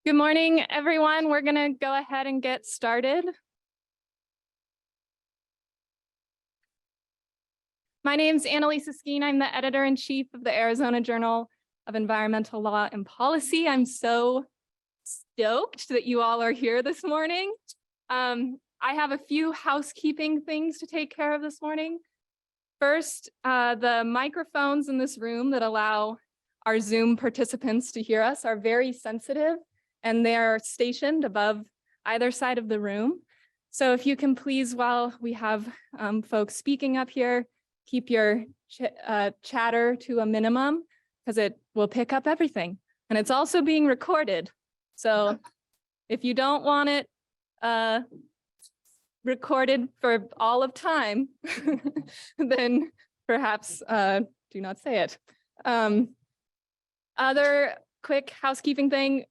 Good morning, everyone. We're going to go ahead and get started. My name is Annalisa Skeen. I'm the editor-in-chief of the Arizona Journal of Environmental Law and Policy. I'm so stoked that you all are here this morning. I have a few housekeeping things to take care of this morning. First, the microphones in this room that allow our Zoom participants to hear us are very sensitive, and they're stationed above either side of the room. So if you can please, while we have folks speaking up here, keep your chatter to a minimum, because it will pick up everything. And it's also being recorded. So if you don't want it recorded for all of time, then perhaps do not say it. Other quick housekeeping thing,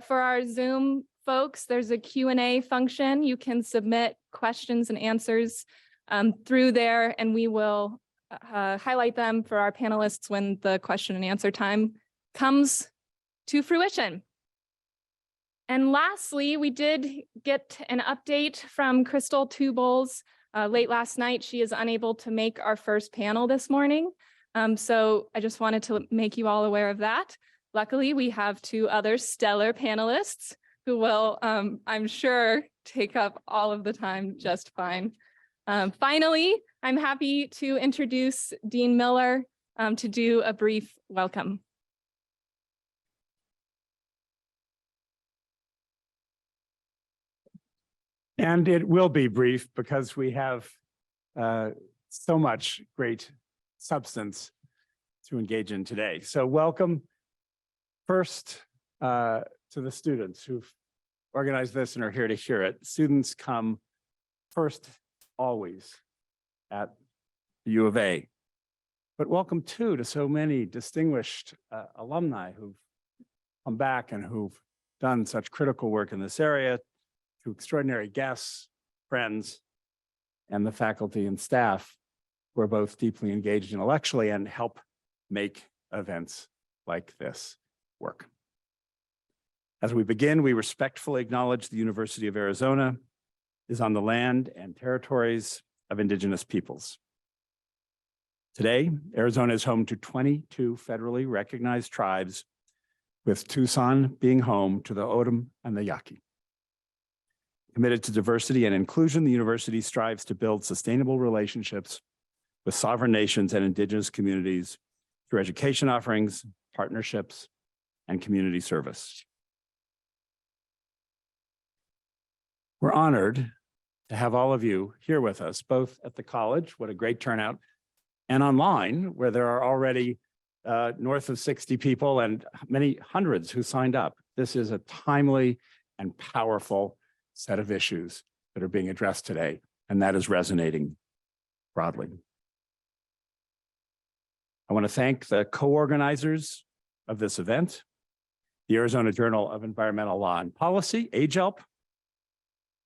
for our Zoom folks, there's a Q&A function. You can submit questions and answers through there, and we will highlight them for our panelists when the question and answer time comes to fruition. And lastly, we did get an update from Crystal Two Bowls late last night. She is unable to make our first panel this morning. So I just wanted to make you all aware of that. Luckily, we have two other stellar panelists who will, I'm sure, take up all of the time just fine. Finally, I'm happy to introduce Dean Miller to do a brief welcome. And it will be brief because we have so much great substance to engage in today. So welcome first to the students who've organized this and are here to hear it. Students come first always at the U of A. But welcome too to so many distinguished alumni who've come back and who've done such critical work in this area, to extraordinary guests, friends, and the faculty and staff who are both deeply engaged intellectually and help make events like this work. As we begin, we respectfully acknowledge the University of Arizona is on the land and territories of Indigenous peoples. Today, Arizona is home to 22 federally recognized tribes, with Tucson being home to the O'odham and the Yaqui. Committed to diversity and inclusion, the university strives to build sustainable relationships with sovereign nations and Indigenous communities through education offerings, partnerships, and community service. We're honored to have all of you here with us, both at the college, what a great turnout, and online, where there are already north of 60 people and many hundreds who signed up. This is a timely and powerful set of issues that are being addressed today, and that is resonating broadly. I want to thank the co-organizers of this event, the Arizona Journal of Environmental Law and Policy, AJELP,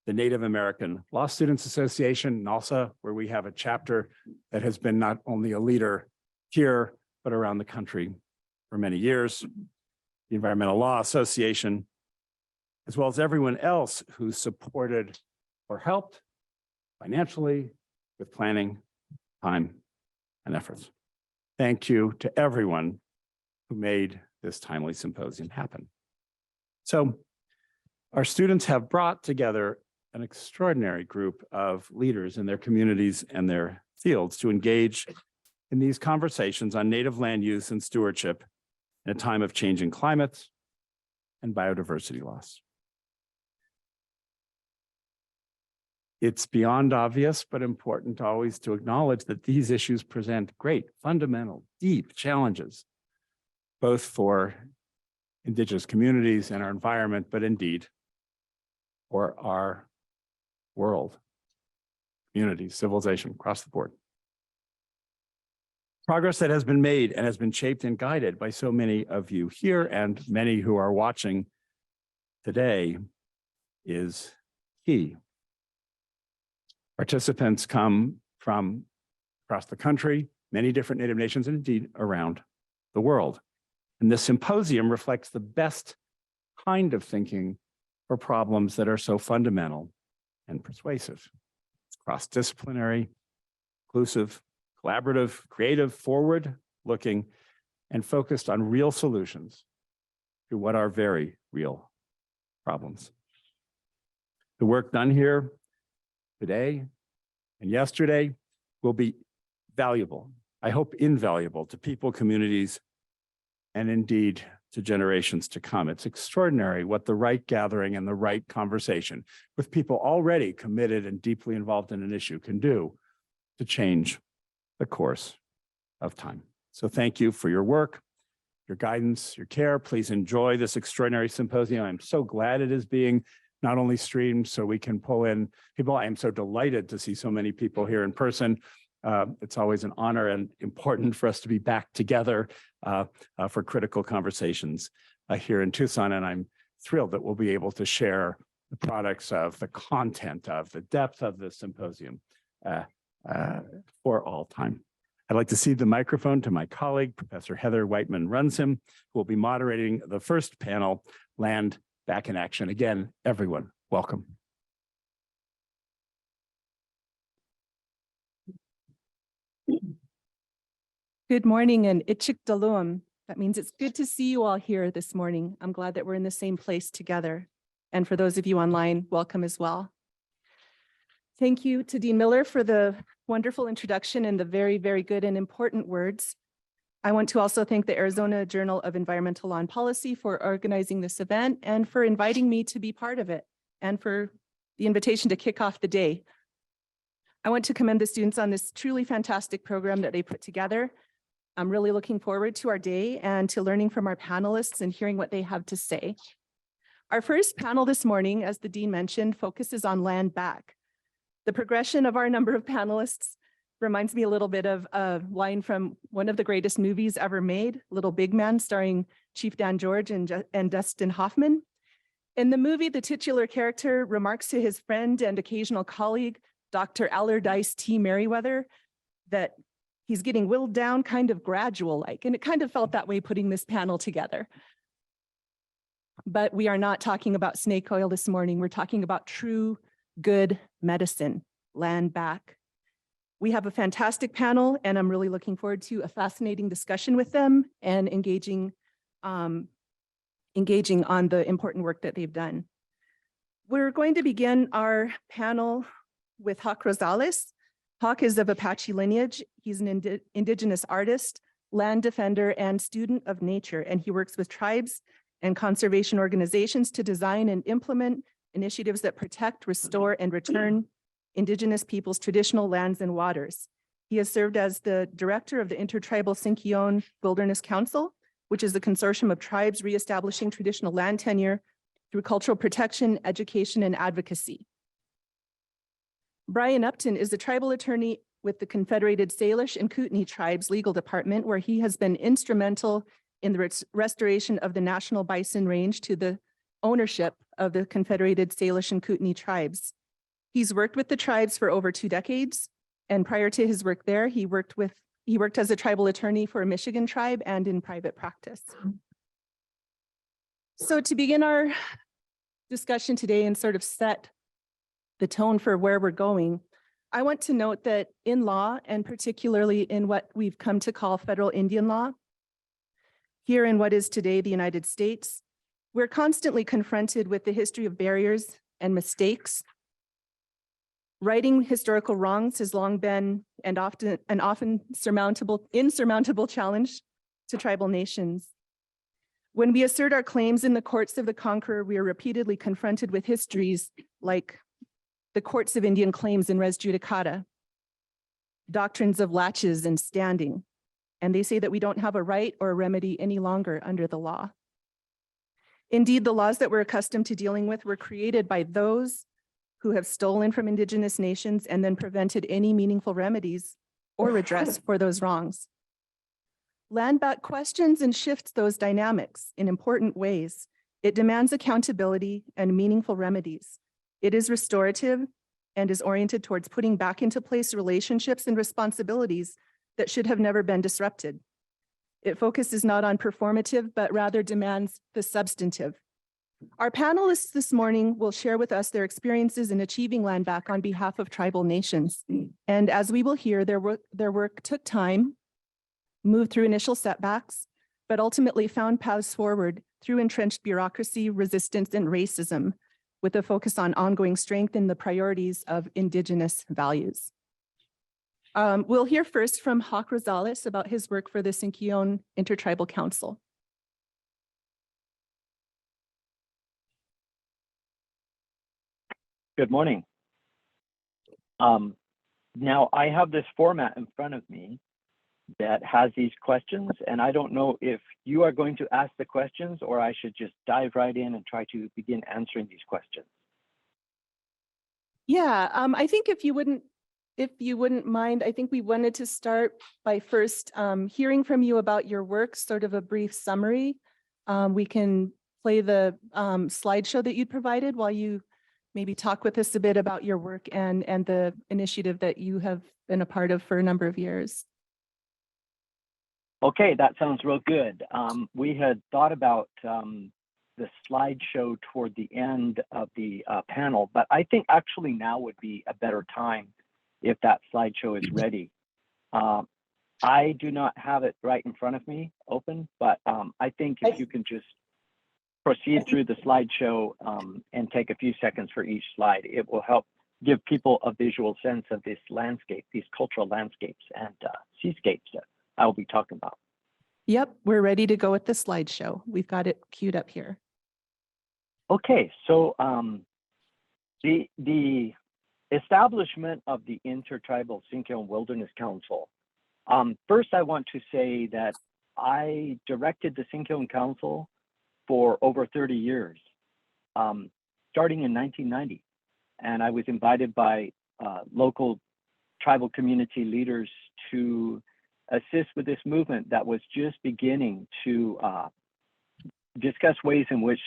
the Native American Law Students Association, NALSA, where we have a chapter that has been not only a leader here, but around the country for many years, the Environmental Law Association, as well as everyone else who supported or helped financially with planning, time, and efforts. Thank you to everyone who made this timely symposium happen. So our students have brought together an extraordinary group of leaders in their communities and their fields to engage in these conversations on native land use and stewardship in a time of changing climates and biodiversity loss. It's beyond obvious, but important always to acknowledge that these issues present great, fundamental, deep challenges, both for Indigenous communities and our environment, but indeed for our world, community, civilization across the board. Progress that has been made and has been shaped and guided by so many of you here and many who are watching today is key. Participants come from across the country, many different Native nations, and indeed around the world. And this symposium reflects the best kind of thinking for problems that are so fundamental and persuasive. It's cross-disciplinary, inclusive, collaborative, creative, forward-looking, and focused on real solutions to what are very real problems. The work done here today and yesterday will be valuable, I hope invaluable, to people, communities, and indeed to generations to come. It's extraordinary what the right gathering and the right conversation with people already committed and deeply involved in an issue can do to change the course of time. So thank you for your work, your guidance, your care. Please enjoy this extraordinary symposium. I'm so glad it is being not only streamed so we can pull in people. I am so delighted to see so many people here in person. It's always an honor and important for us to be back together for critical conversations here in Tucson. And I'm thrilled that we'll be able to share the products of, the content of, the depth of the symposium for all time. I'd like to cede the microphone to my colleague, Professor Heather Whiteman Runsim, who will be moderating the first panel, Land Back in Action. Again, everyone, welcome. Good morning and Ichik Daluam. That means it's good to see you all here this morning. I'm glad that we're in the same place together. And for those of you online, welcome as well. Thank you to Dean Miller for the wonderful introduction and the very, very good and important words. I want to also thank the Arizona Journal of Environmental Law and Policy for organizing this event and for inviting me to be part of it and for the invitation to kick off the day. I want to commend the students on this truly fantastic program that they put together. I'm really looking forward to our day and to learning from our panelists and hearing what they have to say. Our first panel this morning, as the Dean mentioned, focuses on land back. The progression of our number of panelists reminds me a little bit of a line from one of the greatest movies ever made, Little Big Man, starring Chief Dan George and Dustin Hoffman. In the movie, the titular character remarks to his friend and occasional colleague, Dr. Allardyce T. Merriweather, that he's getting whittled down kind of gradual-like, and it kind of felt that way putting this panel together. But we are not talking about snake oil this morning. We're talking about true, good medicine, land back. We have a fantastic panel, and I'm really looking forward to a fascinating discussion with them and engaging on the important work that they've done. We're going to begin our panel with Hawk Rosales. Hawk is of Apache lineage. He's an indigenous artist, land defender, and student of nature, and he works with tribes and conservation organizations to design and implement initiatives that protect, restore, and return indigenous peoples' traditional lands and waters. He has served as the director of the InterTribal Sinkyone Wilderness Council, which is a consortium of tribes reestablishing traditional land tenure through cultural protection, education, and advocacy. Brian Upton is a tribal attorney with the Confederated Salish and Kootenai tribes legal department, where he has been instrumental in the restoration of the National Bison Range to the ownership of the Confederated Salish and Kootenai tribes. He's worked with the tribes for over 2 decades, and prior to his work there, he worked as a tribal attorney for a Michigan tribe and in private practice. So to begin our discussion today and sort of set the tone for where we're going, I want to note that in law, and particularly in what we've come to call federal Indian law, here in what is today the United States, we're constantly confronted with the history of barriers and mistakes. Righting historical wrongs has long been an often insurmountable challenge to tribal nations. When we assert our claims in the courts of the conqueror, we are repeatedly confronted with histories like the courts of Indian claims in res judicata, doctrines of laches and standing, and they say that we don't have a right or a remedy any longer under the law. Indeed, the laws that we're accustomed to dealing with were created by those who have stolen from indigenous nations and then prevented any meaningful remedies or redress for those wrongs. Land back questions and shifts those dynamics in important ways. It demands accountability and meaningful remedies. It is restorative and is oriented towards putting back into place relationships and responsibilities that should have never been disrupted. It focuses not on performative, but rather demands the substantive. Our panelists this morning will share with us their experiences in achieving land back on behalf of tribal nations. And as we will hear, their work took time, moved through initial setbacks, but ultimately found paths forward through entrenched bureaucracy, resistance, and racism, with a focus on ongoing strength in the priorities of Indigenous values. We'll hear first from Hawk Rosales about his work for the Sinkyone InterTribal Council. Good morning. Now I have this format in front of me that has these questions, and I don't know if you are going to ask the questions or I should just dive right in and try to begin answering these questions. Yeah, I think if you wouldn't mind, I think we wanted to start by first hearing from you about your work, sort of a brief summary. We can play the slideshow that you provided while you maybe talk with us a bit about your work and the initiative that you have been a part of for a number of years. Okay, that sounds real good. We had thought about the slideshow toward the end of the panel, but I think actually now would be a better time if that slideshow is ready. I do not have it right in front of me open, but I think if you can just proceed through the slideshow and take a few seconds for each slide, it will help give people a visual sense of this landscape, these cultural landscapes and seascapes that I will be talking about. Yep, we're ready to go with the slideshow. We've got it queued up here. Okay, so the establishment of the InterTribal Sinkyone Wilderness Council. First, I want to say that I directed the Sinkyone Council for over 30 years, starting in 1990. And I was invited by local tribal community leaders to assist with this movement that was just beginning to discuss ways in which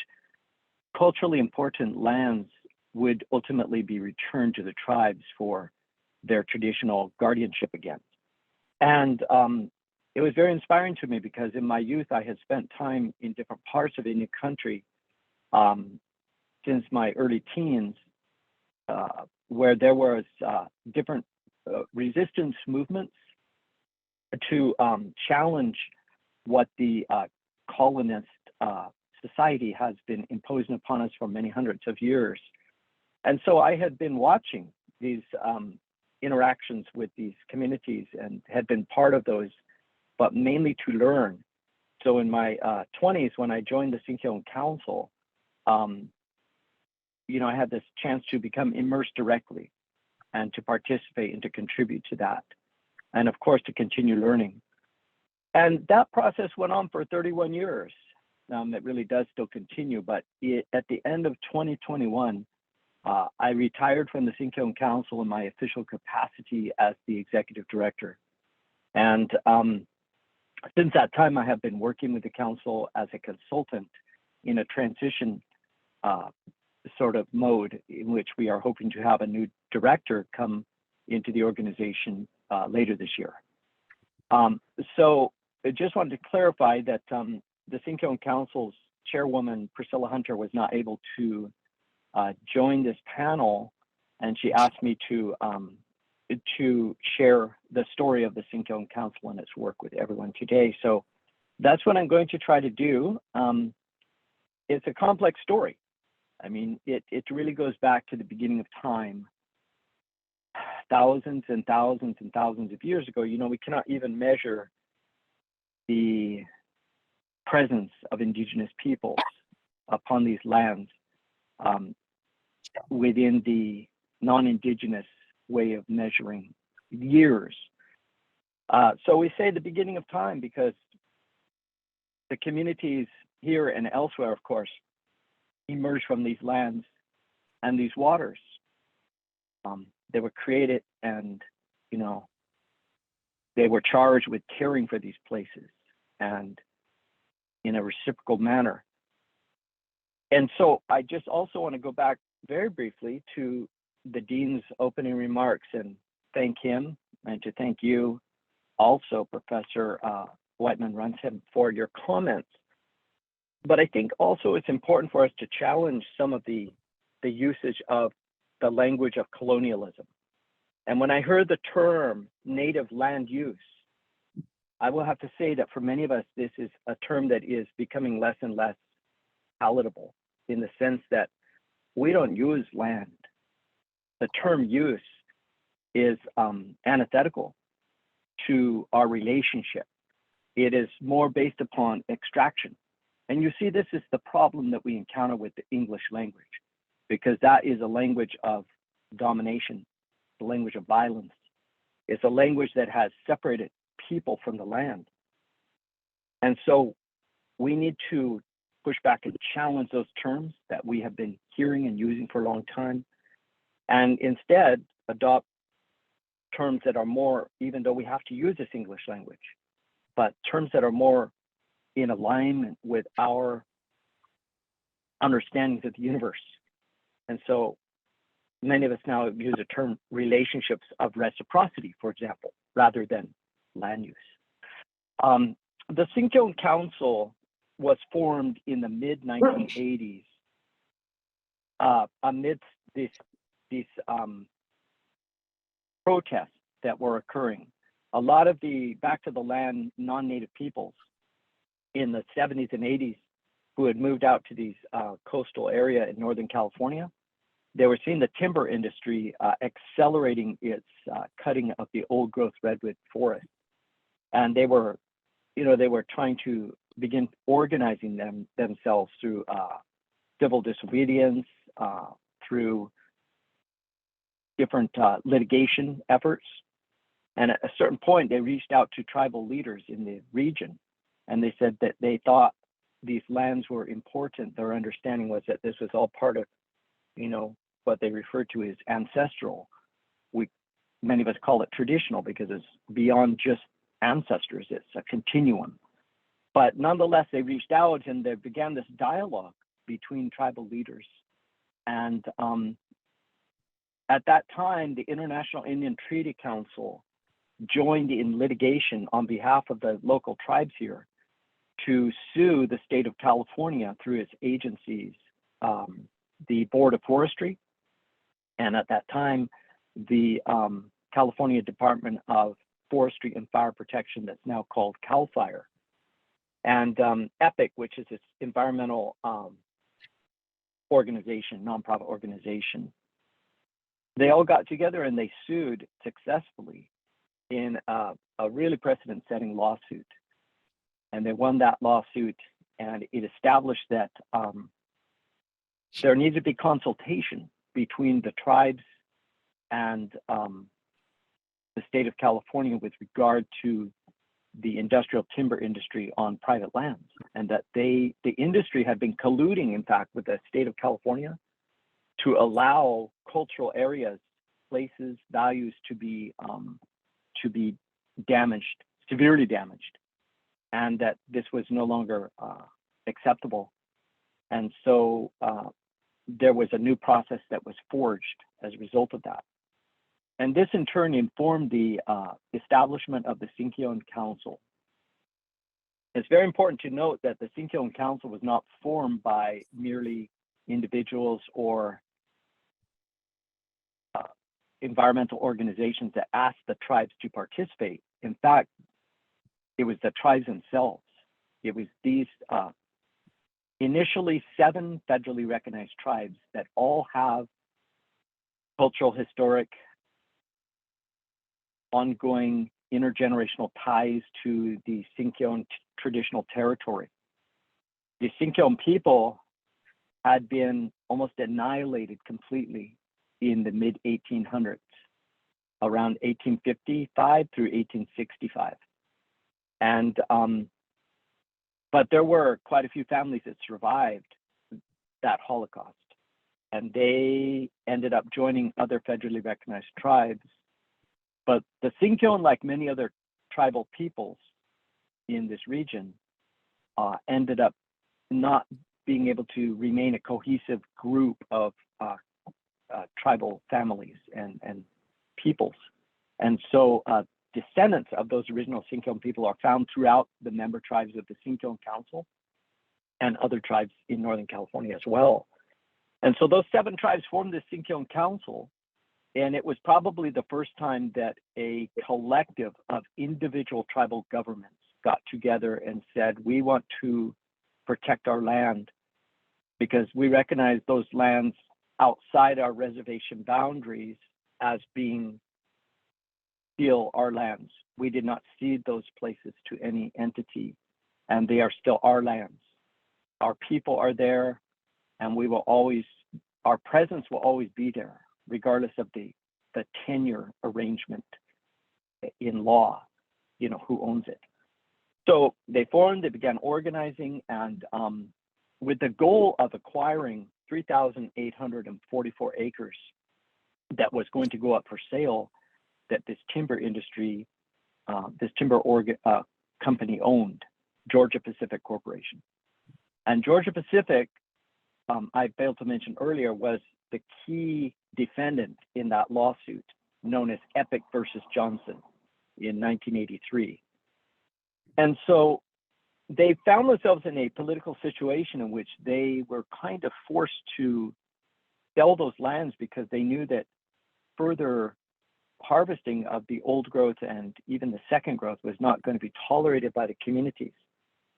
culturally important lands would ultimately be returned to the tribes for their traditional guardianship again. And it was very inspiring to me because in my youth, I had spent time in different parts of Indian country since my early teens, where there was different resistance movements to challenge what the colonist society has been imposing upon us for many hundreds of years. And so I had been watching these interactions with these communities and had been part of those, but mainly to learn. So in my 20s, when I joined the Sinkyone Council, I had this chance to become immersed directly and to participate and to contribute to that. And of course, to continue learning. And that process went on for 31 years. It really does still continue, but at the end of 2021, I retired from the Sinkyone Council in my official capacity as the executive director. And since that time, I have been working with the council as a consultant in a transition sort of mode in which we are hoping to have a new director come into the organization later this year. So I just wanted to clarify that the Sinkyone Council's chairwoman, Priscilla Hunter, was not able to join this panel, and she asked me to share the story of the Sinkyone Council and its work with everyone today. So that's what I'm going to try to do. It's a complex story. I mean, it really goes back to the beginning of time, thousands and thousands and thousands of years ago. We cannot even measure the presence of Indigenous peoples upon these lands within the non-Indigenous way of measuring years. So we say the beginning of time because the communities here and elsewhere, of course, emerged from these lands and these waters. They were created and, they were charged with caring for these places and in a reciprocal manner. And so I just also want to go back very briefly to the Dean's opening remarks and thank him and to thank you also, Professor Whiteman Runsem, for your comments But I think also it's important for us to challenge some of the usage of the language of colonialism. And when I heard the term native land use, I will have to say that for many of us, this is a term that is becoming less and less palatable, in the sense that we don't use land. The term use is antithetical to our relationship. It is more based upon extraction. And you see, this is the problem that we encounter with the English language, because that is a language of domination, the language of violence. It's a language that has separated people from the land. And so we need to push back and challenge those terms that we have been hearing and using for a long time, and instead adopt terms that are more, even though we have to use this English language, but terms that are more in alignment with our understandings of the universe. And so many of us now use the term relationships of reciprocity, for example, rather than land use. The Sinkyone Council was formed in the mid-1980s amidst these protests that were occurring. A lot of the back to the land non-native peoples in the 70s and 80s who had moved out to these coastal area in Northern California, they were seeing the timber industry accelerating its cutting of the old growth redwood forest. And they were trying to begin organizing themselves through civil disobedience, through different litigation efforts. And at a certain point, they reached out to tribal leaders in the region, and they said that they thought these lands were important. Their understanding was that this was all part of, what they referred to as ancestral. Many of us call it traditional because it's beyond just ancestors. It's a continuum. But nonetheless, they reached out and they began this dialogue between tribal leaders. And at that time, the International Indian Treaty Council joined in litigation on behalf of the local tribes here to sue the state of California through its agencies, the Board of Forestry, and at that time, the California Department of Forestry and Fire Protection, that's now called CAL FIRE, and EPIC, which is this environmental organization, nonprofit organization. They all got together and they sued successfully in a really precedent-setting lawsuit. And they won that lawsuit, and it established that there needs to be consultation between the tribes and the state of California with regard to the industrial timber industry on private lands, and that the industry had been colluding, in fact, with the state of California to allow cultural areas, places, values to be damaged, severely damaged, and that this was no longer acceptable. And so there was a new process that was forged as a result of that. And this in turn informed the establishment of the Sinkyone Council. It's very important to note that the Sinkyone Council was not formed by merely individuals or environmental organizations that asked the tribes to participate. In fact, it was the tribes themselves. It was these initially 7 federally recognized tribes that all have cultural, historic, ongoing intergenerational ties to the Sinkyone traditional territory. The Sinkyone people had been almost annihilated completely in the mid-1800s, around 1855 through 1865. And but there were quite a few families that survived that Holocaust, and they ended up joining other federally recognized tribes. But the Sinkyone, like many other tribal peoples in this region, ended up not being able to remain a cohesive group of tribal families and peoples. And so descendants of those original Sinkyone people are found throughout the member tribes of the Sinkyone Council. and other tribes in Northern California as well. And so those 7 tribes formed the Sinkyone Council, and it was probably the first time that a collective of individual tribal governments got together and said, we want to protect our land because we recognize those lands outside our reservation boundaries as being still our lands. We did not cede those places to any entity, and they are still our lands. Our people are there, and we will always, our presence will always be there, regardless of the tenure arrangement in law, you know, who owns it. So they formed, they began organizing, and with the goal of acquiring 3,844 acres that was going to go up for sale, that this timber industry, this timber company owned, Georgia Pacific Corporation. And Georgia Pacific, I failed to mention earlier, was the key defendant in that lawsuit known as Epic versus Johnson in 1983. And so they found themselves in a political situation in which they were kind of forced to sell those lands because they knew that further harvesting of the old growth and even the second growth was not going to be tolerated by the communities.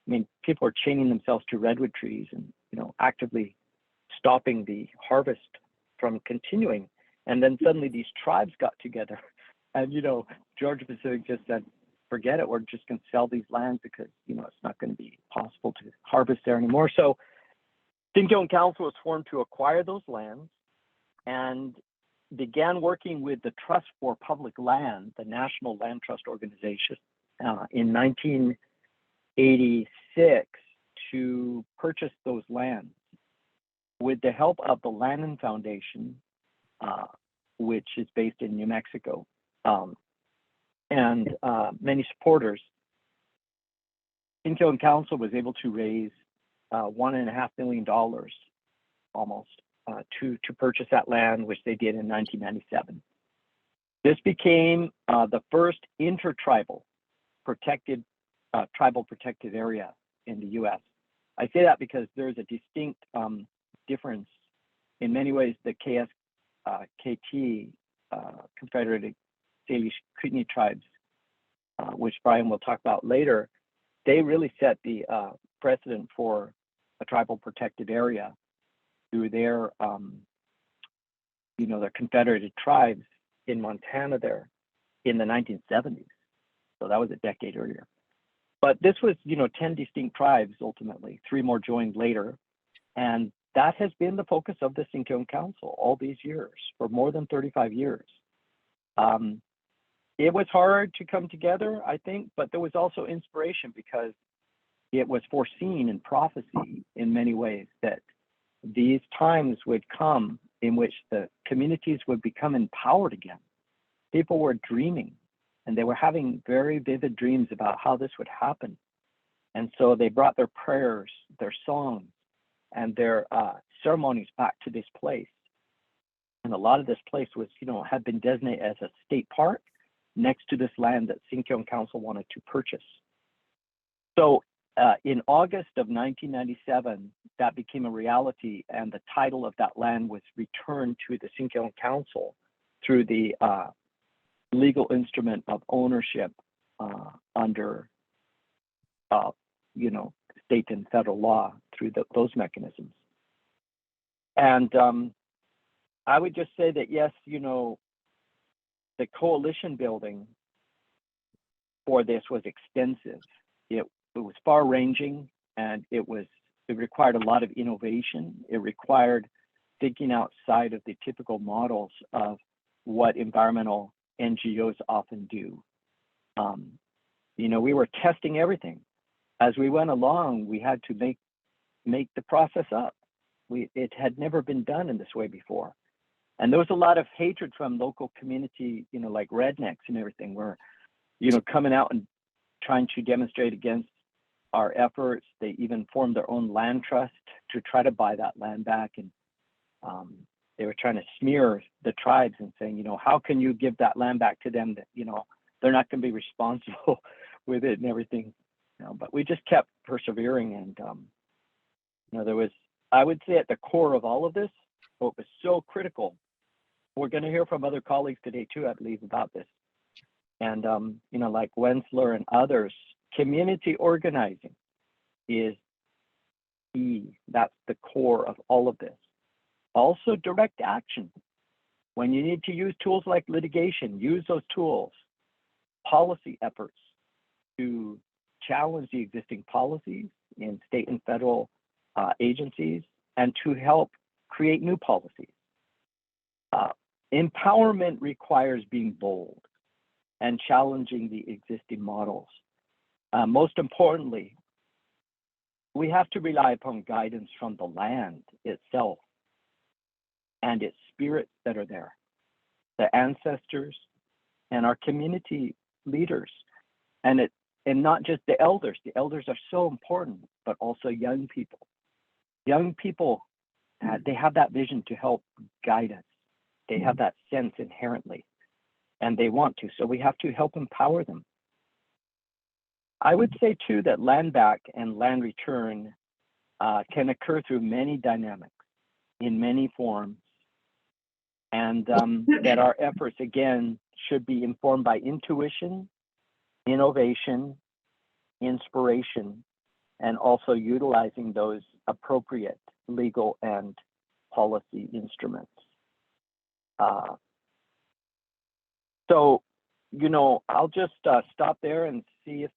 I mean, people are chaining themselves to redwood trees and, you know, actively stopping the harvest from continuing. And then suddenly these tribes got together and, you know, Georgia Pacific just said, forget it, we're just going to sell these lands because, you know, it's not going to be possible to harvest there anymore. So Sinkyone Council was formed to acquire those lands and began working with the Trust for Public Land, the National Land Trust Organization, in 1986 to purchase those lands with the help of the Lannan Foundation, which is based in New Mexico, and many supporters. Sinkyone Council was able to raise $1.5 million almost to purchase that land, which they did in 1997. This became the first intertribal protected tribal protected area in the U.S. I say that because there's a distinct difference in many ways. The KT, Confederated Salish Kootenai tribes, which Brian will talk about later, they really set the precedent for a tribal protected area through their, you know, their Confederated tribes in Montana there in the 1970s. So that was a decade earlier. But this was, you know, 10 distinct tribes ultimately. 3 more joined later. And that has been the focus of the Sinkyone Council all these years, for more than 35 years. It was hard to come together, I think, but there was also inspiration because it was foreseen in prophecy in many ways that these times would come in which the communities would become empowered again. People were dreaming and they were having very vivid dreams about how this would happen. And so they brought their prayers, their songs, and their ceremonies back to this place. And a lot of this place was, you know, had been designated as a state park next to this land that Sinkyone Council wanted to purchase. So in August of 1997, that became a reality, and the title of that land was returned to the Sinkyone Council through the legal instrument of ownership under, you know, state and federal law through those mechanisms. And I would just say that, yes, you know, the coalition building for this was extensive. It was far-ranging, and it required a lot of innovation. It required thinking outside of the typical models of what environmental NGOs often do. You know, we were testing everything. As we went along, we had to make the process up. It had never been done in this way before. And there was a lot of hatred from local community, you know, like rednecks and everything, were, you know, coming out and trying to demonstrate against our efforts. They even formed their own land trust to try to buy that land back. And they were trying to smear the tribes and saying, you know, how can you give that land back to them that, you know, they're not going to be responsible with it and everything. You know, but we just kept persevering, and I would say at the core of all of this, what was so critical, we're going to hear from other colleagues today too, I believe, about this. And, like Wensler and others, community organizing is key. That's the core of all of this. Also, direct action. When you need to use tools like litigation, use those tools. Policy efforts to challenge the existing policies in state and federal agencies and to help create new policies. Empowerment requires being bold and challenging the existing models. Most importantly, we have to rely upon guidance from the land itself and its spirits that are there, the ancestors and our community leaders, and not just the elders. The elders are so important, but also young people. Young people, they have that vision to help guide us. They have that sense inherently, and they want to, so we have to help empower them. I would say too that land back and land return can occur through many dynamics in many forms, and that our efforts again should be informed by intuition, innovation, inspiration, and also utilizing those appropriate legal and policy instruments. So, I'll just stop there and see if,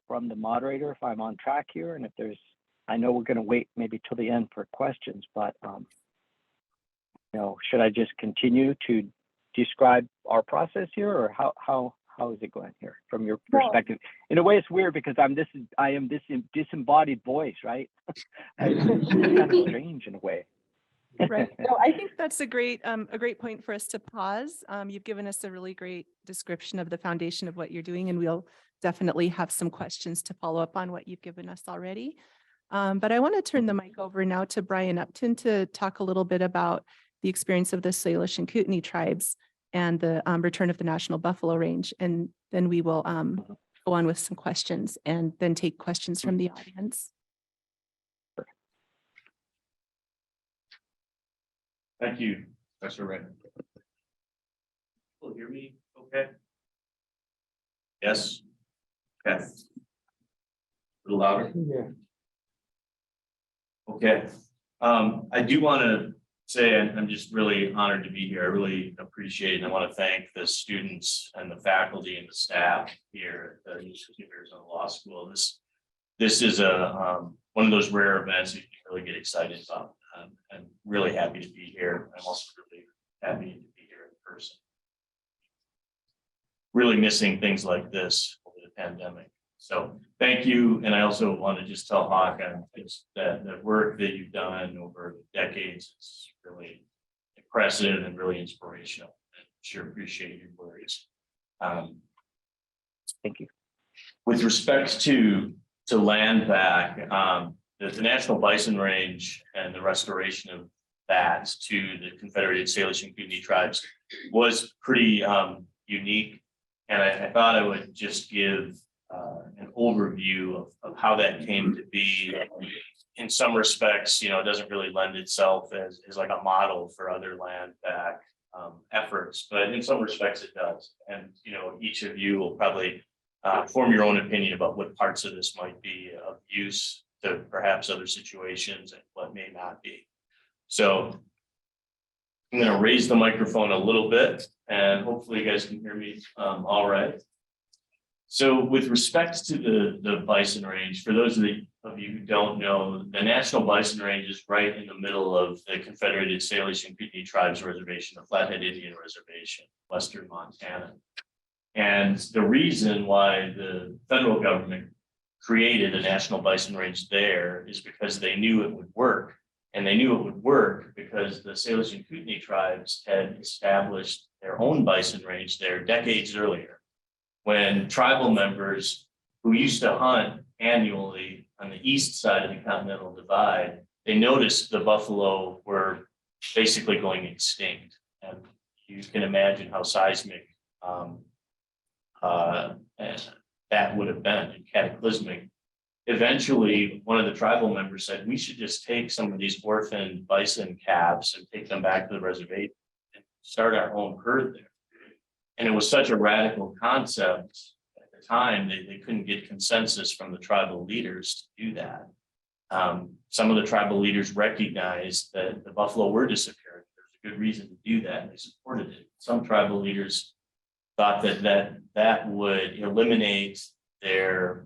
from the moderator, if I'm on track here, and if I know we're going to wait maybe till the end for questions, but, should I just continue to describe our process here, or how is it going here from your perspective? In a way, it's weird because I am this disembodied voice, right? It's kind of strange in a way. Right. No, I think that's a great point for us to pause. You've given us a really great description of the foundation of what you're doing, and we'll definitely have some questions to follow up on what you've given us already. But I want to turn the mic over now to Brian Upton to talk a little bit about the experience of the Salish and Kootenai tribes and the return of the National Buffalo Range. And then we will go on with some questions and then take questions from the audience. Thank you, Professor Ray. Will you hear me okay? Yes? Okay. A little louder? Yeah. Okay. I do want to say I'm just really honored to be here. I really appreciate it. And I want to thank the students and the faculty and the staff here at the UArizona Law School. This is one of those rare events that you can really get excited about. I'm really happy to be here. I'm also really happy to be here in person. Really missing things like this over the pandemic. So thank you. And I also want to just tell Hawk that the work that you've done over decades is really impressive and really inspirational. I sure appreciate your words. Thank you. With respect to land back, the National Bison Range and the restoration of that to the Confederated Salish and Kootenai tribes was pretty unique. And I thought I would just give an overview of how that came to be. In some respects, it doesn't really lend itself as like a model for other land back efforts, but in some respects it does. And, each of you will probably form your own opinion about what parts of this might be of use to perhaps other situations and what may not be. So I'm going to raise the microphone a little bit and hopefully you guys can hear me all right. So with respect to the bison range, for those of you who don't know, the National Bison Range is right in the middle of the Confederated Salish and Kootenai Tribes Reservation, the Flathead Indian Reservation, Western Montana. And the reason why the federal government created a National Bison Range there is because they knew it would work. And they knew it would work because the Salish and Kootenai tribes had established their own bison range there decades earlier, when tribal members who used to hunt annually on the east side of the Continental Divide, they noticed the buffalo were basically going extinct. And you can imagine how seismic that would have been, and cataclysmic eventually, one of the tribal members said, we should just take some of these orphaned bison calves and take them back to the reservation and start our own herd there. And it was such a radical concept at the time, they couldn't get consensus from the tribal leaders to do that. Some of the tribal leaders recognized that the buffalo were disappearing. There's a good reason to do that, and they supported it. Some tribal leaders thought that would eliminate their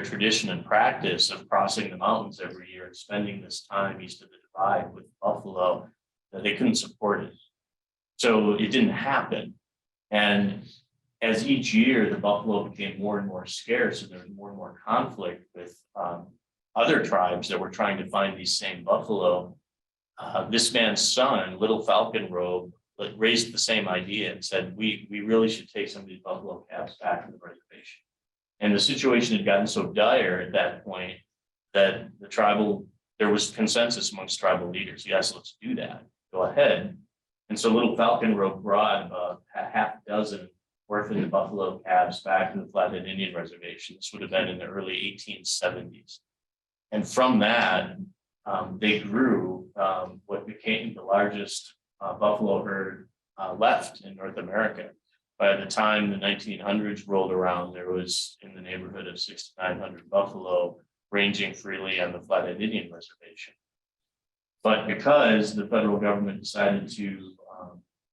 tradition and practice of crossing the mountains every year and spending this time east of the divide with buffalo, that they couldn't support it. So it didn't happen. And as each year, the buffalo became more and more scarce, and there was more and more conflict with other tribes that were trying to find these same buffalo. This man's son, Little Falcon Robe, raised the same idea and said, we really should take some of these buffalo calves back to the reservation. And the situation had gotten so dire at that point that there was consensus amongst tribal leaders. Yes, let's do that. Go ahead. And so Little Falcon Robe brought about a half dozen orphaned buffalo calves back to the Flathead Indian Reservation. This would have been in the early 1870s. And from that, they grew what became the largest buffalo herd left in North America. By the time the 1900s rolled around, there was in the neighborhood of 6,900 buffalo ranging freely on the Flathead Indian Reservation. But because the federal government decided to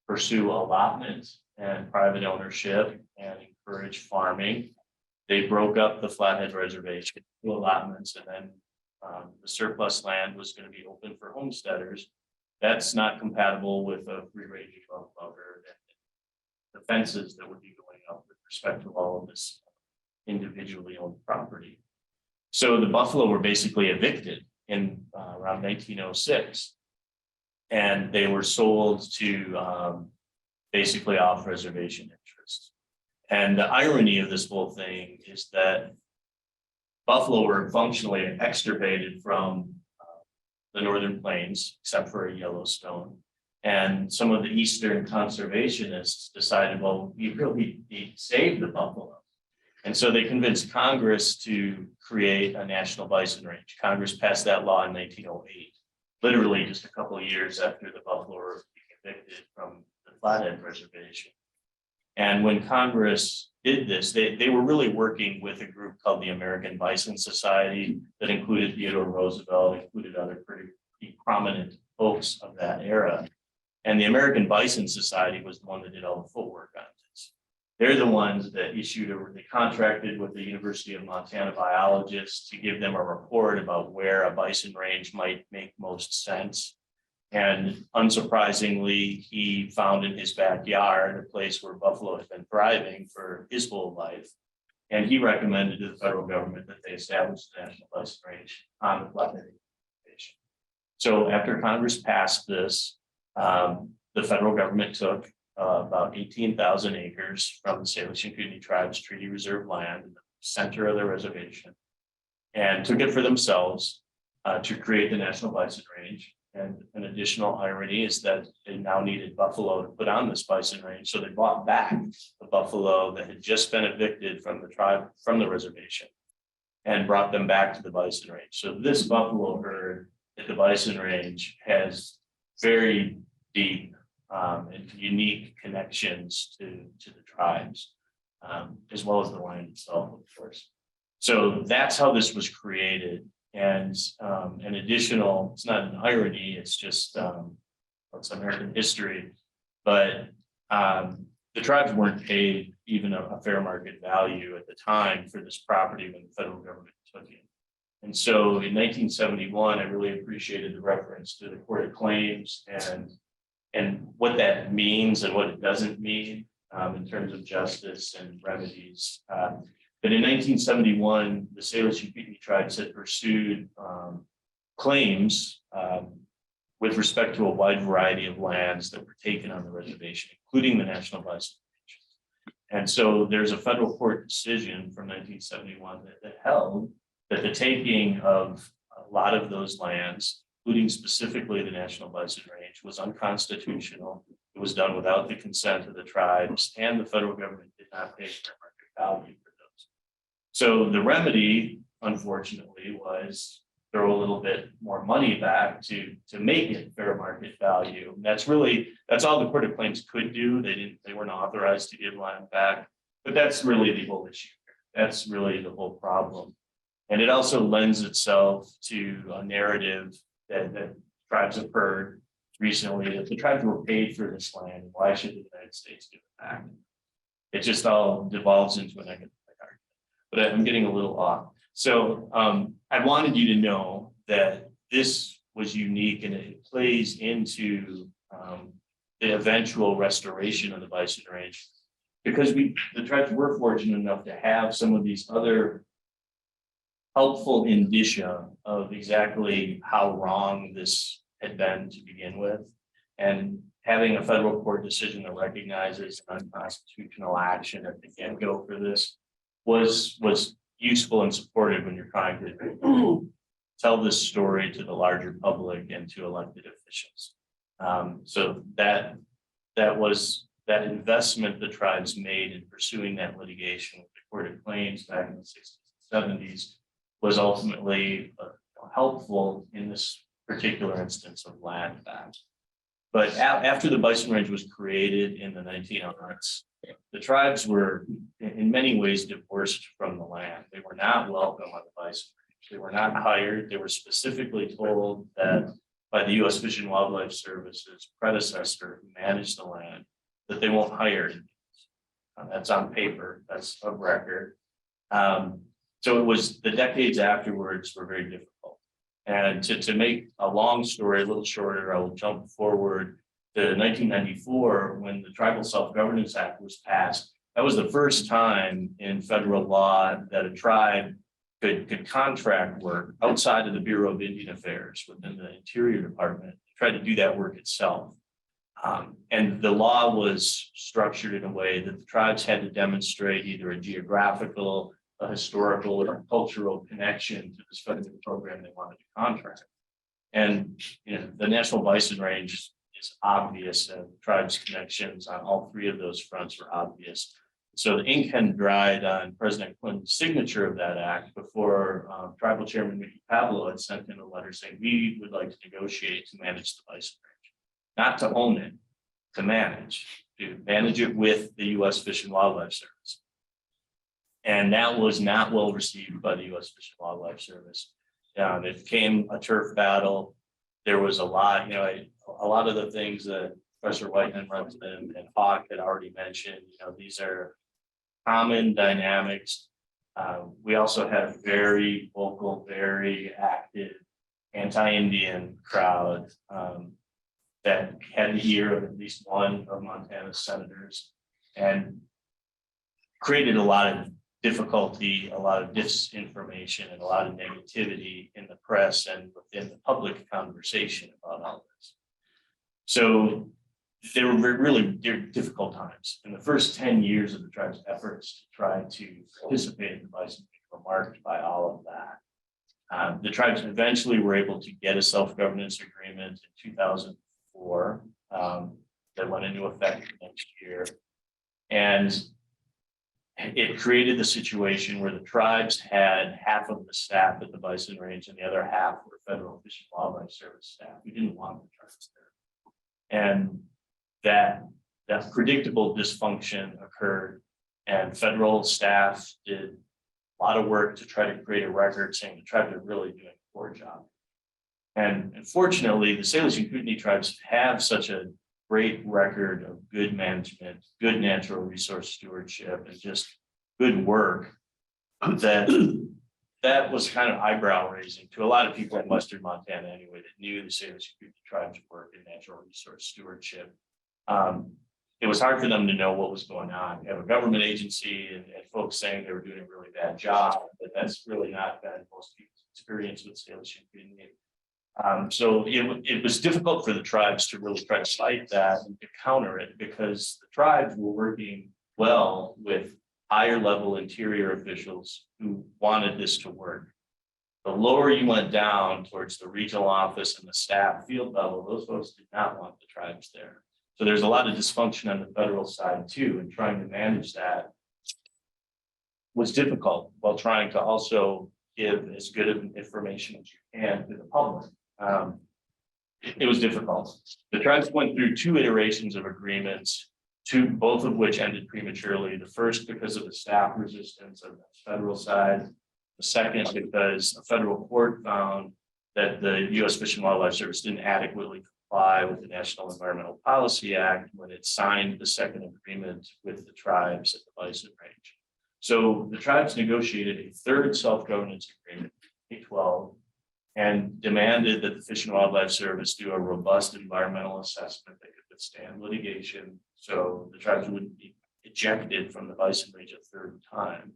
pursue allotment and private ownership and encourage farming, they broke up the Flathead Reservation to allotments, and then the surplus land was going to be open for homesteaders. That's not compatible with a free-ranging buffalo herd and the fences that would be going up with respect to all of this individually owned property. So the buffalo were basically evicted in around 1906, and they were sold to basically off-reservation interests. And the irony of this whole thing is that buffalo were functionally extirpated from the northern plains, except for Yellowstone. And some of the eastern conservationists decided, well, we really need to save the buffalo. And so they convinced Congress to create a national bison range. Congress passed that law in 1908, literally just a couple of years after the buffalo were evicted from the Flathead Reservation. And when Congress did this, they were really working with a group called the American Bison Society that included Theodore Roosevelt, included other pretty prominent folks of that era. And the American Bison Society was the one that did all the footwork on this. They're the ones that they contracted with the University of Montana biologists to give them a report about where a bison range might make most sense. And unsurprisingly, he found in his backyard a place where buffalo had been thriving for his whole life. And he recommended to the federal government that they establish the National Bison Range on the Flathead Reservation. So after Congress passed this, the federal government took about 18,000 acres from the Salish and Kootenai tribes treaty reserve land in the center of the reservation and took it for themselves to create the National Bison Range. And an additional irony is that they now needed buffalo to put on this bison range. So they bought back the buffalo that had just been evicted from the tribe, from the reservation, and brought them back to the bison range. So this buffalo herd at the bison range has very deep and unique connections to the tribes, as well as the land itself, of course. So that's how this was created. And an additional, it's not an irony, it's just it's American history, but the tribes weren't paid even a fair market value at the time for this property when the federal government took it. And so in 1971, I really appreciated the reference to the Court of Claims and what that means and what it doesn't mean in terms of justice and remedies. But in 1971, the Salish and Kootenai tribes had pursued claims with respect to a wide variety of lands that were taken on the reservation, including the National Bison Range. And so there's a federal court decision from 1971 that held that the taking of a lot of those lands, including specifically the National Bison Range, was unconstitutional. It was done without the consent of the tribes, and the federal government did not pay fair market value. So the remedy unfortunately, was throw a little bit more money back to make it fair market value. And that's all the Court of Claims could do. They weren't authorized to give land back, but that's really the whole issue. That's really the whole problem. And it also lends itself to a narrative that tribes have heard recently, that the tribes were paid for this land. Why should the United States give it back? It just all devolves into an economic argument. But I'm getting a little off. So I wanted you to know that this was unique, and it plays into the eventual restoration of the Bison Range, because the tribes were fortunate enough to have some of these other helpful indicia of exactly how wrong this had been to begin with, and having a federal court decision that recognizes unconstitutional action at the get-go for this was useful and supportive when you're trying to tell this story to the larger public and to elected officials. So that investment the tribes made in pursuing that litigation with the Court of Claims back in the 60s and 70s was ultimately helpful in this particular instance of land back. But after the Bison Range was created in the 1900s, the tribes were in many ways divorced from the land. They were not welcome on the Bison Range. They were not hired. They were specifically told that by the U.S. Fish and Wildlife Service's predecessor who managed the land, that they won't hire. That's on paper. That's a record. So it was the decades afterwards were very difficult. And to make a long story a little shorter, I will jump forward to 1994 when the Tribal Self-Governance Act was passed. That was the first time in federal law that a tribe could contract work outside of the Bureau of Indian Affairs within the Interior Department, try to do that work itself. And the law was structured in a way that the tribes had to demonstrate either a geographical, a historical, or a cultural connection to this federal program they wanted to contract. And the National Bison Range is obvious, and tribes' connections on all three of those fronts were obvious. So the ink hadn't dried on President Clinton's signature of that act before Tribal Chairman Mickey Pablo had sent in a letter saying we would like to negotiate to manage the Bison Range, not to own it, to manage it with the U.S. Fish and Wildlife Service. And that was not well received by the U.S. Fish and Wildlife Service. It became a turf battle. There was a lot of the things that Professor Whiteman and Hawk had already mentioned. These are common dynamics. We also had a very vocal, very active anti-Indian crowd that had the ear of at least one of Montana's senators, and created a lot of difficulty, a lot of disinformation, and a lot of negativity in the press and within the public conversation about all this. So there were really difficult times. In the first 10 years of the tribe's efforts to try to participate in the Bison Range were marked by all of that. The tribes eventually were able to get a self-governance agreement in 2004 that went into effect next year. And it created the situation where the tribes had half of the staff at the Bison Range and the other half were federal Fish and Wildlife Service staff. We didn't want the tribes there. And that predictable dysfunction occurred, and federal staff did a lot of work to try to create a record saying the tribes are really doing a poor job. And unfortunately, the Salish and Kootenai tribes have such a great record of good management, good natural resource stewardship, and just good work that was kind of eyebrow raising to a lot of people in Western Montana anyway, that knew the Salish and Kootenai tribes work in natural resource stewardship. It was hard for them to know what was going on. You have a government agency and folks saying they were doing a really bad job, but that's really not been most people's experience with Salish and Kootenai. So it was difficult for the tribes to really try to fight that and to counter it, because the tribes were working well with higher level interior officials who wanted this to work. The lower you went down towards the regional office and the staff field level, those folks did not want the tribes there. So there's a lot of dysfunction on the federal side too, and trying to manage that was difficult while trying to also give as good of information as you can to the public. It was difficult. The tribes went through 2 iterations of agreements, both of which ended prematurely. The first because of the staff resistance on the federal side. The second because a federal court found that the U.S. Fish and Wildlife Service didn't adequately comply with the National Environmental Policy Act when it signed the second agreement with the tribes at the Bison Range. So the tribes negotiated a third self-governance agreement, A12, and demanded that the Fish and Wildlife Service do a robust environmental assessment that could withstand litigation, so the tribes wouldn't be ejected from the Bison Range a third time.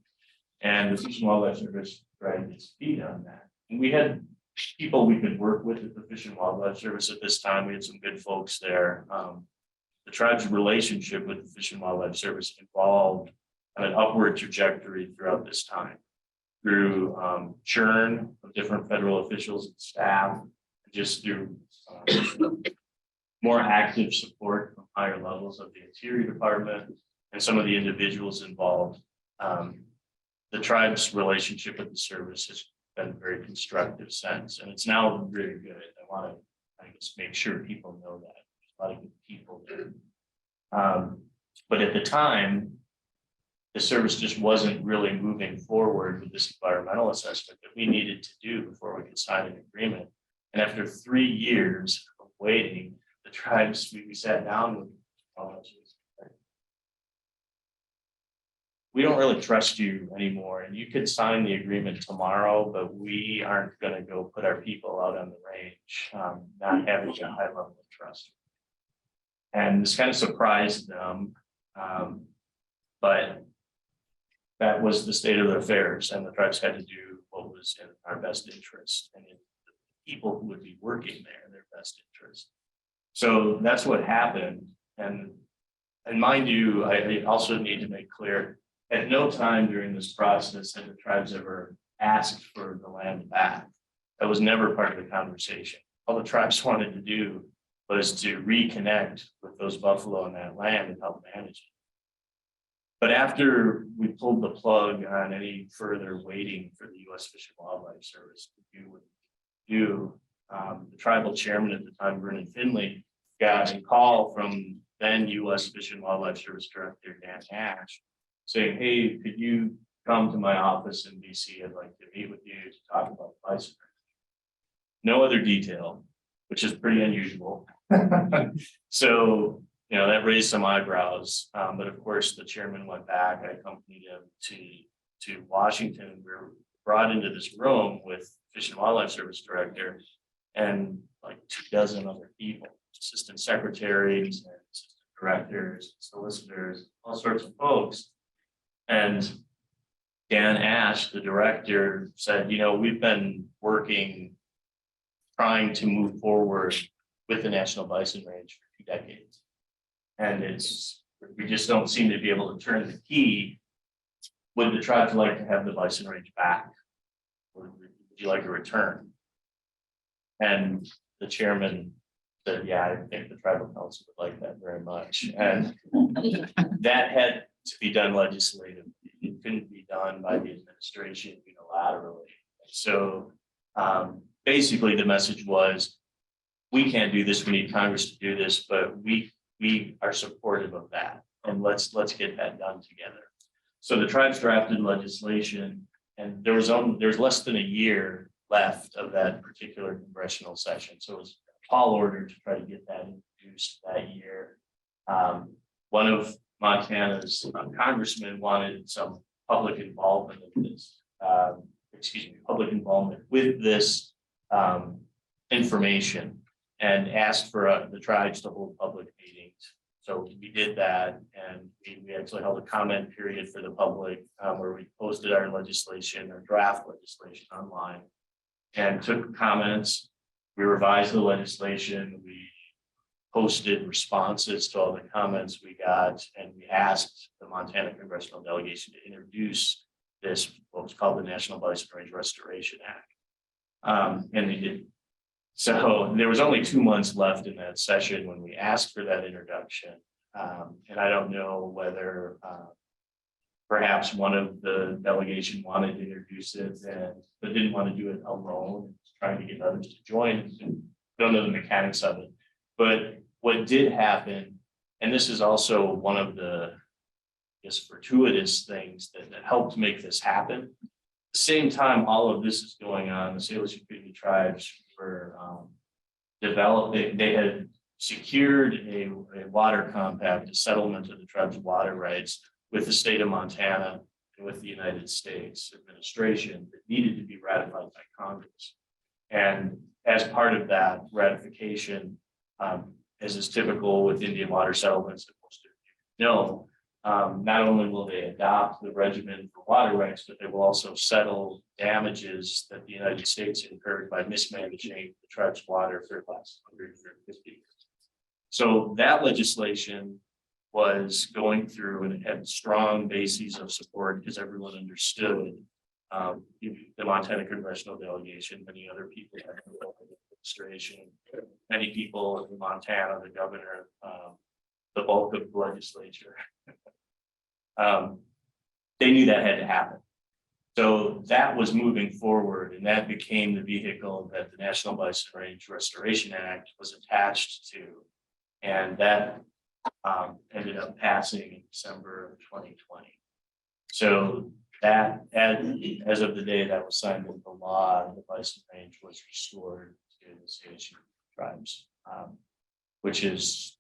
And the Fish and Wildlife Service dragged its feet on that. And we had people we could work with at the Fish and Wildlife Service at this time. We had some good folks there. The tribe's relationship with the Fish and Wildlife Service evolved on an upward trajectory throughout this time, through churn of different federal officials and staff, just through more active support from higher levels of the Interior Department and some of the individuals involved. The tribe's relationship with the service has been very constructive since, and it's now really good. I want to just make sure people know that there's a lot of good people there. But at the time, the service just wasn't really moving forward with this environmental assessment that we needed to do before we could sign an agreement. And after 3 years of waiting, the tribes, we sat down with, we don't really trust you anymore, and you could sign the agreement tomorrow, but we aren't going to go put our people out on the range, not having a high level of trust. And this kind of surprised them, but that was the state of the affairs, and the tribes had to do what was in our best interest and in the people who would be working there in their best interest. So that's what happened. And mind you, I also need to make clear, at no time during this process had the tribes ever asked for the land back. That was never part of the conversation. All the tribes wanted to do was to reconnect with those buffalo on that land and help manage it. But after we pulled the plug on any further waiting for the U.S. Fish and Wildlife Service to do what they do, the tribal chairman at the time, Vernon Finley, got a call from then U.S. Fish and Wildlife Service Director Dan Ash, saying, "Hey, could you come to my office in BC? I'd like to meet with you to talk about bison." No other detail, which is pretty unusual. So, that raised some eyebrows. But of course, the chairman went back. I accompanied him to Washington. We were brought into this room with Fish and Wildlife Service Director and like 24 other people, assistant secretaries and assistant directors, solicitors, all sorts of folks. And Dan Ash, the director, said, we've been working, trying to move forward with the National Bison Range for 2 decades. And we just don't seem to be able to turn the key. Would the tribes like to have the Bison Range back? Would you like a return? And the chairman said, "Yeah, I think the tribal council would like that very much." And that had to be done legislatively. It couldn't be done by the administration unilaterally. So basically the message was, we can't do this, we need Congress to do this, but we are supportive of that. And let's get that done together. So the tribes drafted legislation, and there was less than a year left of that particular congressional session. So it was a tall order to try to get that introduced that year. One of Montana's congressmen wanted some public involvement in this, public involvement with this information, and asked for the tribes to hold public meetings. So we did that, and we actually held a comment period for the public where we posted our legislation, our draft legislation online, and took comments. We revised the legislation. We posted responses to all the comments we got, and we asked the Montana congressional delegation to introduce this, what was called the National Bison Range Restoration Act. And they did. So there was only 2 months left in that session when we asked for that introduction. And I don't know whether perhaps one of the delegation wanted to introduce it but didn't want to do it alone, trying to get others to join. Don't know the mechanics of it. But what did happen, and this is also one of the, I guess, fortuitous things that helped make this happen. At the same time, all of this is going on, the Salish and Kootenai tribes were developing, they had secured a water compact, a settlement of the tribe's water rights with the state of Montana and with the United States administration that needed to be ratified by Congress. And as part of that ratification, as is typical with Indian water settlements that most of you know, not only will they adopt the regimen for water rights, but they will also settle damages that the United States incurred by mismanaging the tribe's water for the last 150 years. So that legislation was going through and it had strong bases of support because everyone understood the Montana congressional delegation, many other people, administration, many people in Montana, the governor, the bulk of the legislature. They knew that had to happen. So that was moving forward, and that became the vehicle that the National Bison Range Restoration Act was attached to. And that ended up passing in December of 2020. So that, as of the day that was signed into law, the Bison Range was restored to the Salish tribes, which is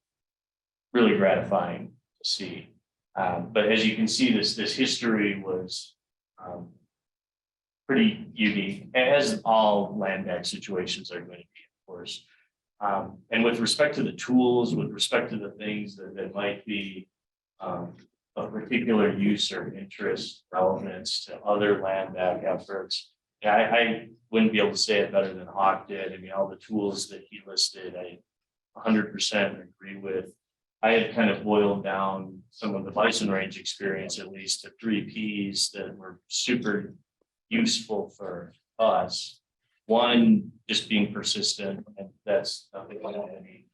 really gratifying to see. But as you can see, this history was pretty unique, as all land back situations are going to be, of course. And with respect to the tools, with respect to the things that might be of particular use or interest, relevance to other land back efforts, I wouldn't be able to say it better than Hawk did. I mean, all the tools that he listed, I 100% agree with. I had kind of boiled down some of the Bison Range experience, at least, to 3 Ps that were super useful for us. One, just being persistent, and that's nothing like any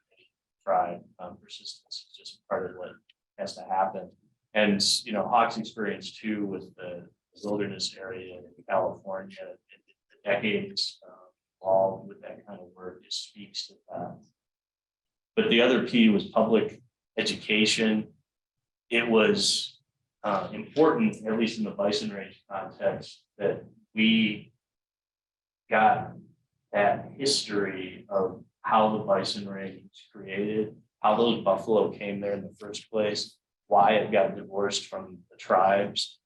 tribe. Persistence is just part of what has to happen. And you know, Hawk's experience too with the wilderness area in California, the decades involved with that kind of work, just speaks to that. But the other P was public education. It was important, at least in the Bison Range context, that we got that history of how the Bison Range was created, how those buffalo came there in the first place, why it got divorced from the tribes,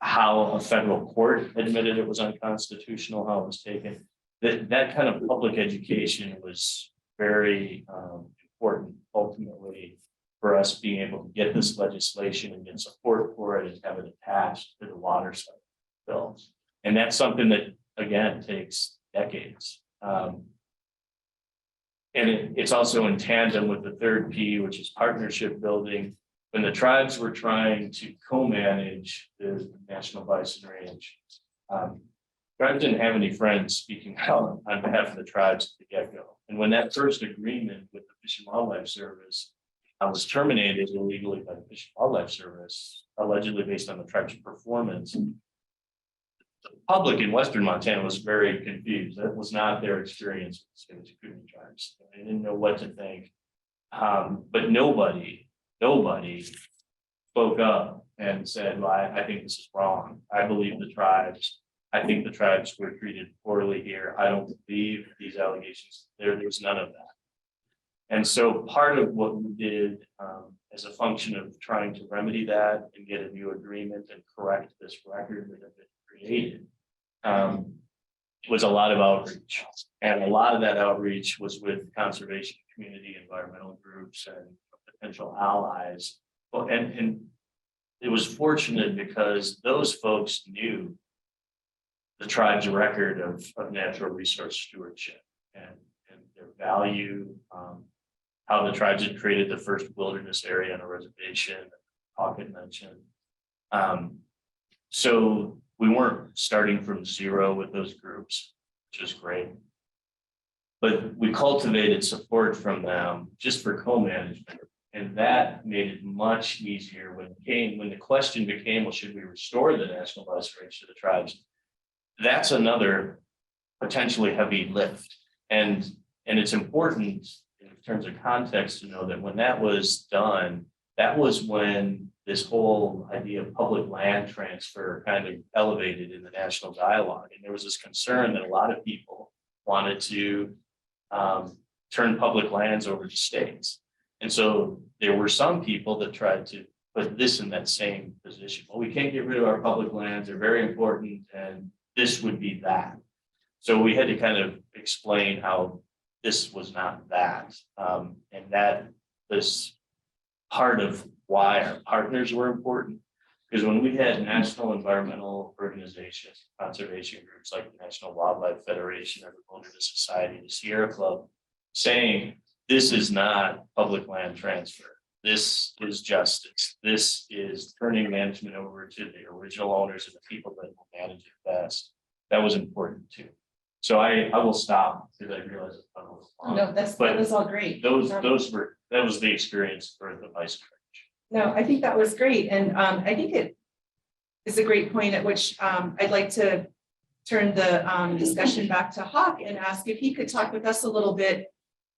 how a federal court admitted it was unconstitutional, how it was taken. That kind of public education was very important ultimately for us being able to get this legislation and get support for it and have it attached to the water bills. And that's something that, again, takes decades. And it's also in tandem with the 3rd P, which is partnership building. When the tribes were trying to co-manage the National Bison Range, tribes didn't have any friends speaking out on behalf of the tribes at the get-go. And when that first agreement with the Fish and Wildlife Service was terminated illegally by the Fish and Wildlife Service, allegedly based on the tribe's performance, the public in Western Montana was very confused. That was not their experience with the Kootenai tribes. They didn't know what to think. But nobody spoke up and said, well, I think this is wrong. I believe the tribes. I think the tribes were treated poorly here. I don't believe these allegations. There's none of that. And so part of what we did as a function of trying to remedy that and get a new agreement and correct this record that had been created was a lot of outreach. And a lot of that outreach was with conservation community, environmental groups, and potential allies. Well, and it was fortunate because those folks knew the tribe's record of natural resource stewardship and their value, how the tribes had created the first wilderness area on a reservation, Hawk had mentioned. So we weren't starting from zero with those groups, which is great. But we cultivated support from them just for co-management. And that made it much easier when the question became, well, should we restore the National Bison Range to the tribes? That's another potentially heavy lift. And it's important in terms of context to know that when that was done, that was when this whole idea of public land transfer kind of elevated in the national dialogue. And there was this concern that a lot of people wanted to turn public lands over to states. And so there were some people that tried to put this in that same position. Well, we can't get rid of our public lands. They're very important. And this would be that. So we had to kind of explain how this was not that. And that was part of why our partners were important. Because when we had national environmental organizations, conservation groups like the National Wildlife Federation or the Wilderness Society, the Sierra Club, saying this is not public land transfer. This is justice. This is turning management over to the original owners and the people that will manage it best. That was important too. So I will stop because I realize it's not a little long. No, that was all great. That was the experience for the Bison Range. No, I think that was great. And I think it is a great point at which I'd like to turn the discussion back to Hawk and ask if he could talk with us a little bit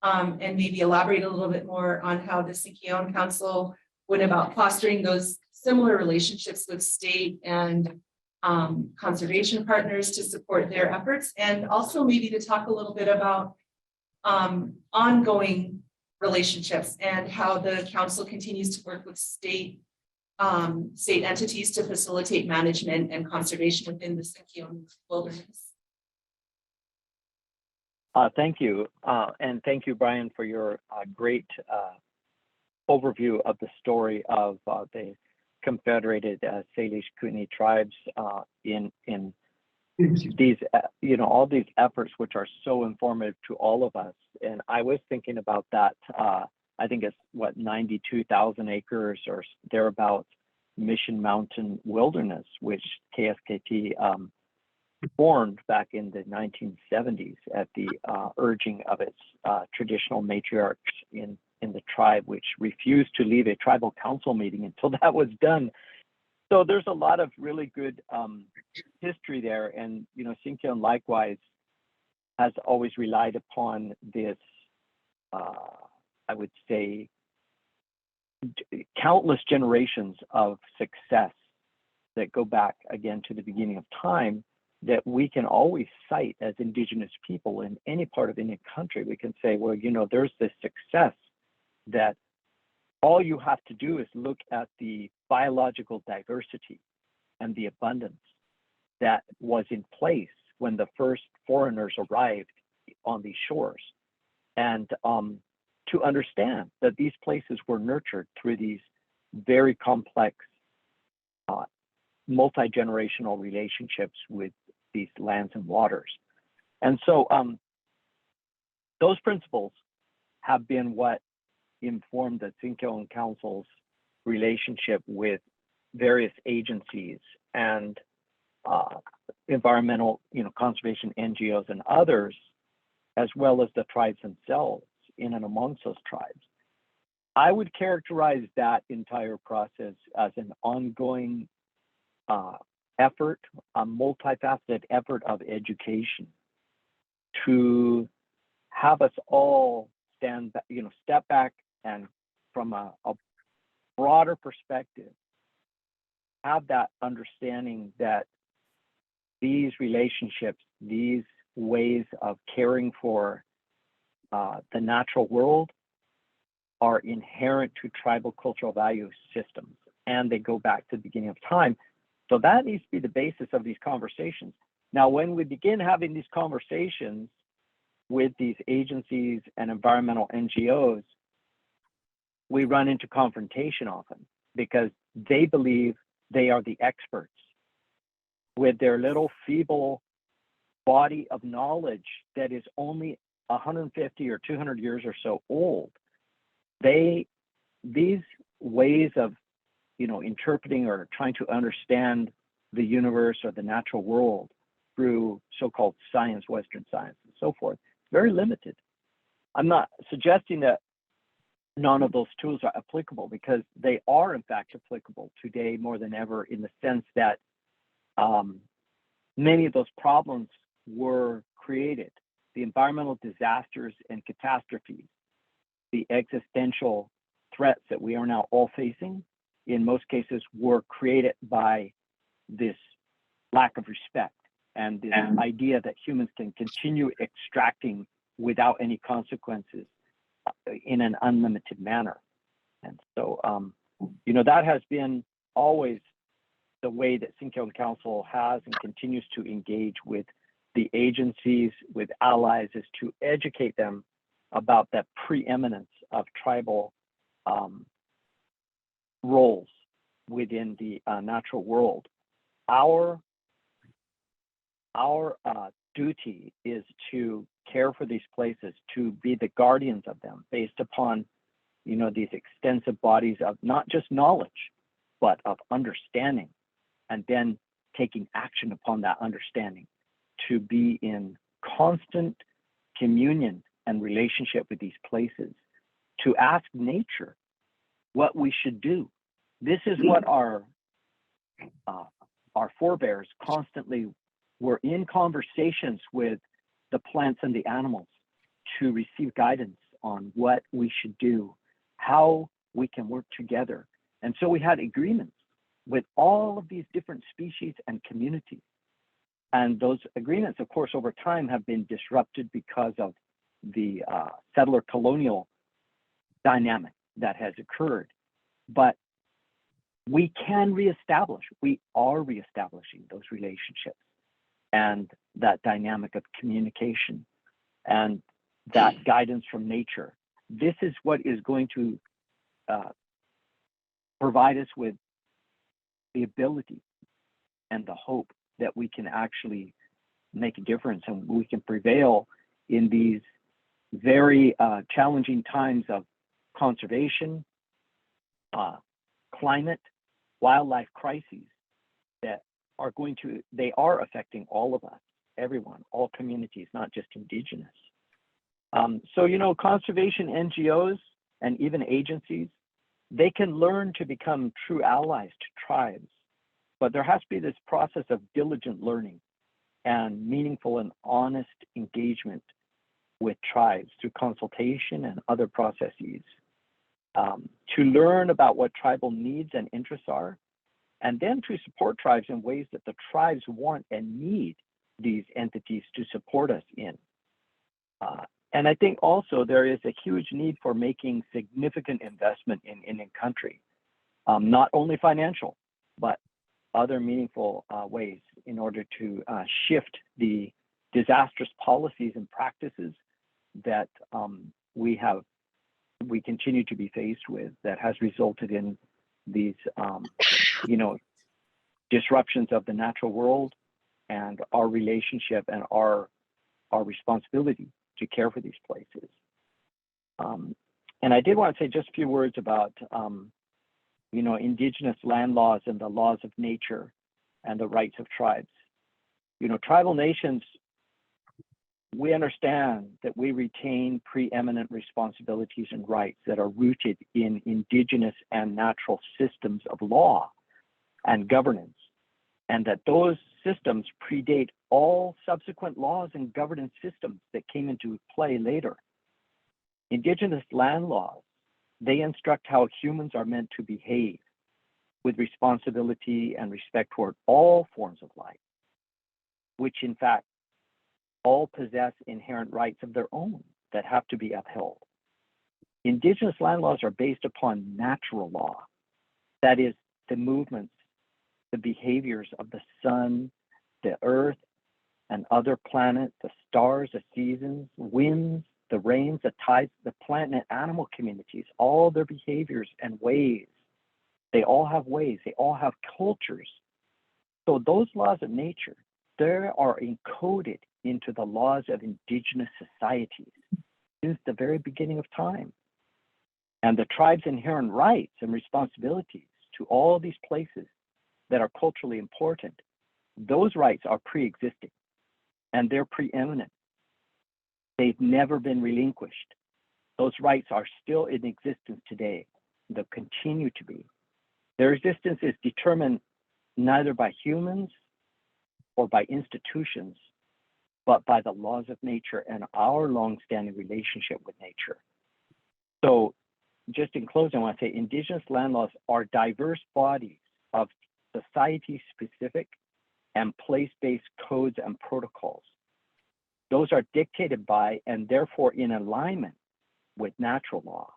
and maybe elaborate a little bit more on how the Sinkyone Council went about fostering those similar relationships with state and conservation partners to support their efforts, and also maybe to talk a little bit about ongoing relationships and how the council continues to work with state entities to facilitate management and conservation within the Sinkyone Wilderness. Thank you. And thank you, Brian, for your great overview of the story of the Confederated Salish Kootenai tribes in these, all these efforts, which are so informative to all of us. And I was thinking about that. I think it's 92,000 acres or thereabouts Mission Mountain Wilderness, which KSKT formed back in the 1970s at the urging of its traditional matriarchs in the tribe, which refused to leave a tribal council meeting until that was done. So there's a lot of really good history there. And, Sinkyone likewise has always relied upon this, I would say, countless generations of success that go back again to the beginning of time, that we can always cite as Indigenous people in any part of any country. We can say, well, there's this success that all you have to do is look at the biological diversity and the abundance that was in place when the first foreigners arrived on these shores. And to understand that these places were nurtured through these very complex multi-generational relationships with these lands and waters. And so those principles have been what informed the Sinkyone Council's relationship with various agencies and environmental, conservation NGOs and others, as well as the tribes themselves in and amongst those tribes. I would characterize that entire process as an ongoing effort, a multifaceted effort of education to have us all step back and from a broader perspective, have that understanding that these relationships, these ways of caring for the natural world are inherent to tribal cultural value systems, and they go back to the beginning of time. So that needs to be the basis of these conversations. Now, when we begin having these conversations with these agencies and environmental NGOs, we run into confrontation often because they believe they are the experts with their little feeble body of knowledge that is only 150 or 200 years or so old. These ways of interpreting or trying to understand the universe or the natural world through so-called science, Western science, and so forth, very limited. I'm not suggesting that none of those tools are applicable, because they are in fact applicable today more than ever, in the sense that many of those problems were created. The environmental disasters and catastrophes, the existential threats that we are now all facing, in most cases were created by this lack of respect and this idea that humans can continue extracting without any consequences in an unlimited manner. And so, you know, that has been always the way that Sinkyone Council has and continues to engage with the agencies, with allies, is to educate them about that preeminence of tribal roles within the natural world. Our duty is to care for these places, to be the guardians of them, based upon, you know, these extensive bodies of not just knowledge, but of understanding, and then taking action upon that understanding, to be in constant communion and relationship with these places, to ask nature what we should do. This is what our forebears constantly were in conversations with the plants and the animals to receive guidance on what we should do, how we can work together. And so we had agreements with all of these different species and communities. And those agreements, of course, over time have been disrupted because of the settler colonial dynamic that has occurred. But we can reestablish, we are reestablishing those relationships and that dynamic of communication and that guidance from nature. This is what is going to provide us with the ability and the hope that we can actually make a difference, and we can prevail in these very challenging times of conservation, climate, wildlife crises that are they are affecting all of us, everyone, all communities, not just Indigenous. So, you know, conservation NGOs and even agencies, they can learn to become true allies to tribes, but there has to be this process of diligent learning and meaningful and honest engagement with tribes through consultation and other processes, to learn about what tribal needs and interests are, and then to support tribes in ways that the tribes want and need these entities to support us in. And I think also there is a huge need for making significant investment in Indian country, not only financial, but other meaningful ways in order to shift the disastrous policies and practices that we continue to be faced with, that has resulted in these you know, disruptions of the natural world and our relationship and our responsibility to care for these places. And I did want to say just a few words about you know, Indigenous land laws and the laws of nature and the rights of tribes. You know, tribal nations, we understand that we retain preeminent responsibilities and rights that are rooted in Indigenous and natural systems of law and governance, and that those systems predate all subsequent laws and governance systems that came into play later. Indigenous land laws, they instruct how humans are meant to behave with responsibility and respect toward all forms of life, which in fact all possess inherent rights of their own that have to be upheld. Indigenous land laws are based upon natural law, that is, the movements, the behaviors of the sun, the earth, and other planets, the stars, the seasons, winds, the rains, the tides, the plant and animal communities, all their behaviors and ways. They all have ways, they all have cultures. So those laws of nature, they are encoded into the laws of Indigenous societies since the very beginning of time. And the tribe's inherent rights and responsibilities to all these places that are culturally important, those rights are pre-existing and they're preeminent. They've never been relinquished. Those rights are still in existence today. They'll continue to be. Their existence is determined neither by humans or by institutions, but by the laws of nature and our longstanding relationship with nature. So just in closing, I want to say Indigenous land laws are diverse bodies of society-specific and place-based codes and protocols. Those are dictated by and therefore in alignment with natural law.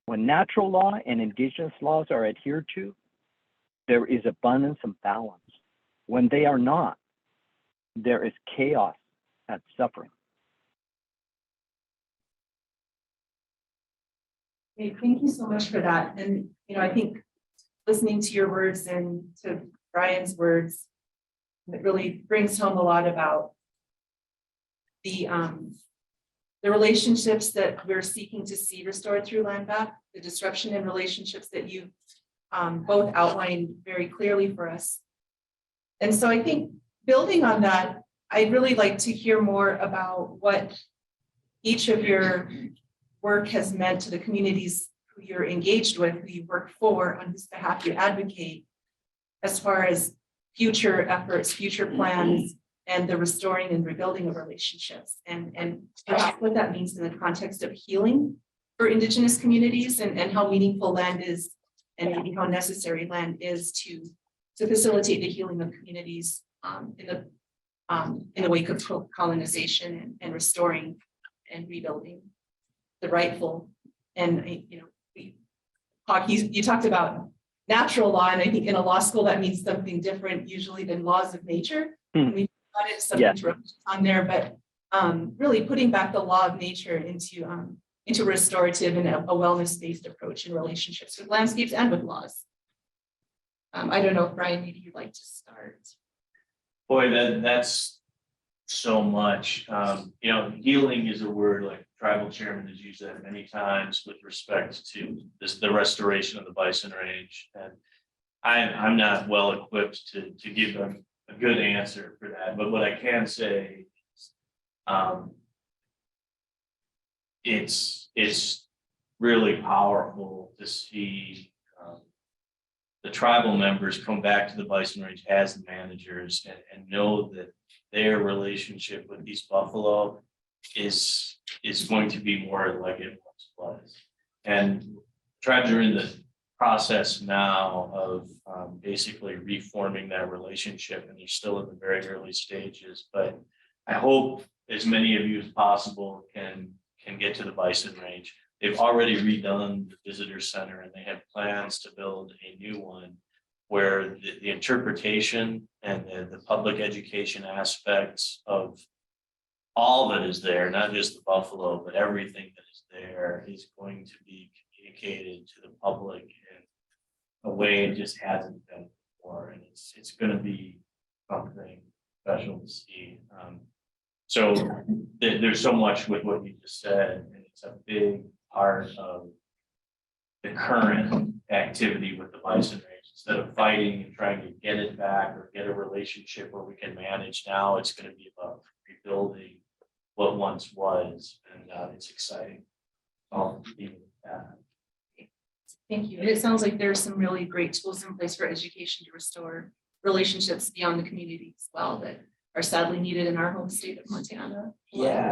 When natural law and Indigenous laws are adhered to, there is abundance and balance. When they are not, there is chaos and suffering. Okay, thank you so much for that. And I think listening to your words and to Brian's words, it really brings home a lot about the relationships that we're seeking to see restored through land back, the disruption in relationships that you both outlined very clearly for us. And so I think building on that, I'd really like to hear more about what each of your work has meant to the communities who you're engaged with, who you work for, on whose behalf you advocate, as far as future efforts, future plans, and the restoring and rebuilding of relationships, and perhaps what that means in the context of healing for Indigenous communities, and how meaningful land is, and maybe how necessary land is to facilitate the healing of communities in the wake of colonization and restoring and rebuilding the rightful. And Hawk, you talked about natural law, and I think in a law school that means something different usually than laws of nature. We've got it some interruptions on there, but really putting back the law of nature into restorative and a wellness-based approach in relationships with landscapes and with laws. I don't know if Brian, maybe you'd like to start. Boy, that's so much. Healing is a word, like tribal chairman has used that many times with respect to the restoration of the bison range. And I'm not well equipped to give them a good answer for that. But what I can say is it's really powerful to see the tribal members come back to the bison range as the managers and know that their relationship with these buffalo is going to be more like it once was. And tribes are in the process now of basically reforming that relationship, and they're still in the very early stages. But I hope as many of you as possible can get to the bison range. They've already redone the visitor center, and they have plans to build a new one where the interpretation and the public education aspects of all that is there, not just the buffalo, but everything that is there, is going to be communicated to the public in a way it just hasn't been before. And it's going to be something special to see. So there's so much with what you just said, and it's a big part of the current activity with the bison range. Instead of fighting and trying to get it back or get a relationship where we can manage, now it's going to be about rebuilding what once was, and it's exciting. Thank you. And it sounds like there's some really great tools in place for education to restore relationships beyond the community as well that are sadly needed in our home state of Montana. Yeah,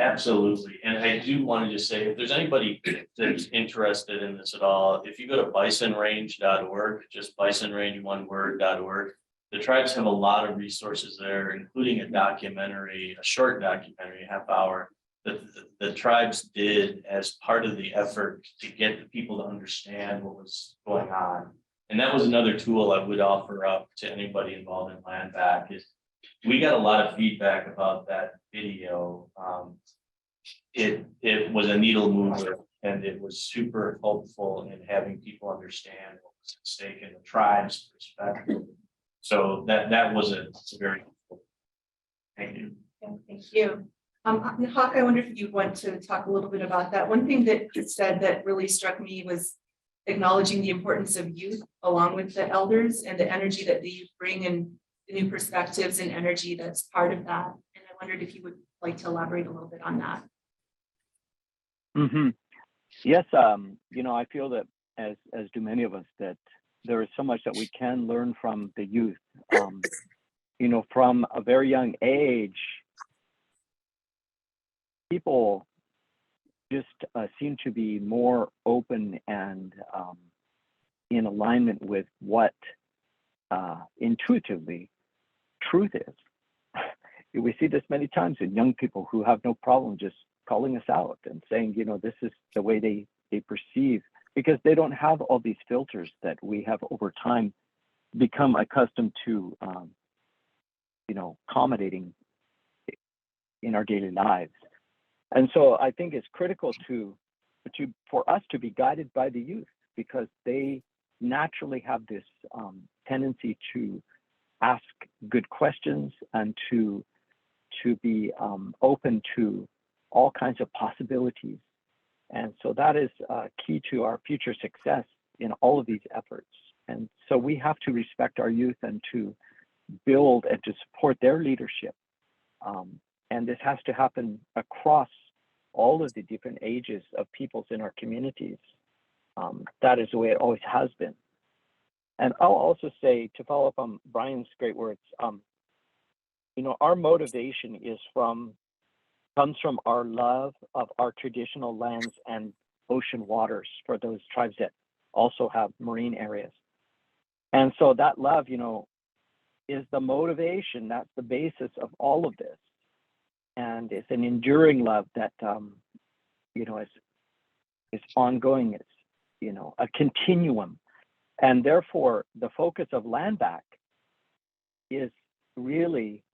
absolutely. And I do want to just say, if there's anybody that's interested in this at all, if you go to bisonrange.org, just bisonrange1word.org, the tribes have a lot of resources there, including a short documentary, half hour, that the tribes did as part of the effort to get the people to understand what was going on. And that was another tool I would offer up to anybody involved in land back. Is we got a lot of feedback about that video. It was a needle mover, and it was super helpful in having people understand what was at stake in the tribe's perspective. So that was a very helpful. Thank you. Thank you. Hawk, I wonder if you want to talk a little bit about that. One thing that you said that really struck me was acknowledging the importance of youth along with the elders and the energy that they bring and the new perspectives and energy that's part of that. And I wondered if you would like to elaborate a little bit on that. Hmm. Yes, I feel that as do many of us, that there is so much that we can learn from the youth. From a very young age, people just seem to be more open and in alignment with what intuitively truth is. We see this many times in young people who have no problem just calling us out and saying, this is the way they perceive, because they don't have all these filters that we have over time become accustomed to, accommodating in our daily lives. And so I think it's critical for us to be guided by the youth, because they naturally have this tendency to ask good questions and to be open to all kinds of possibilities. And so that is key to our future success in all of these efforts. And so we have to respect our youth and to build and to support their leadership. And this has to happen across all of the different ages of peoples in our communities. That is the way it always has been. And I'll also say, to follow up on Brian's great words, our motivation comes from our love of our traditional lands and ocean waters for those tribes that also have marine areas. And so that love, is the motivation. That's the basis of all of this. And it's an enduring love that, is ongoing. It's, a continuum. And therefore, the focus of Land Back is really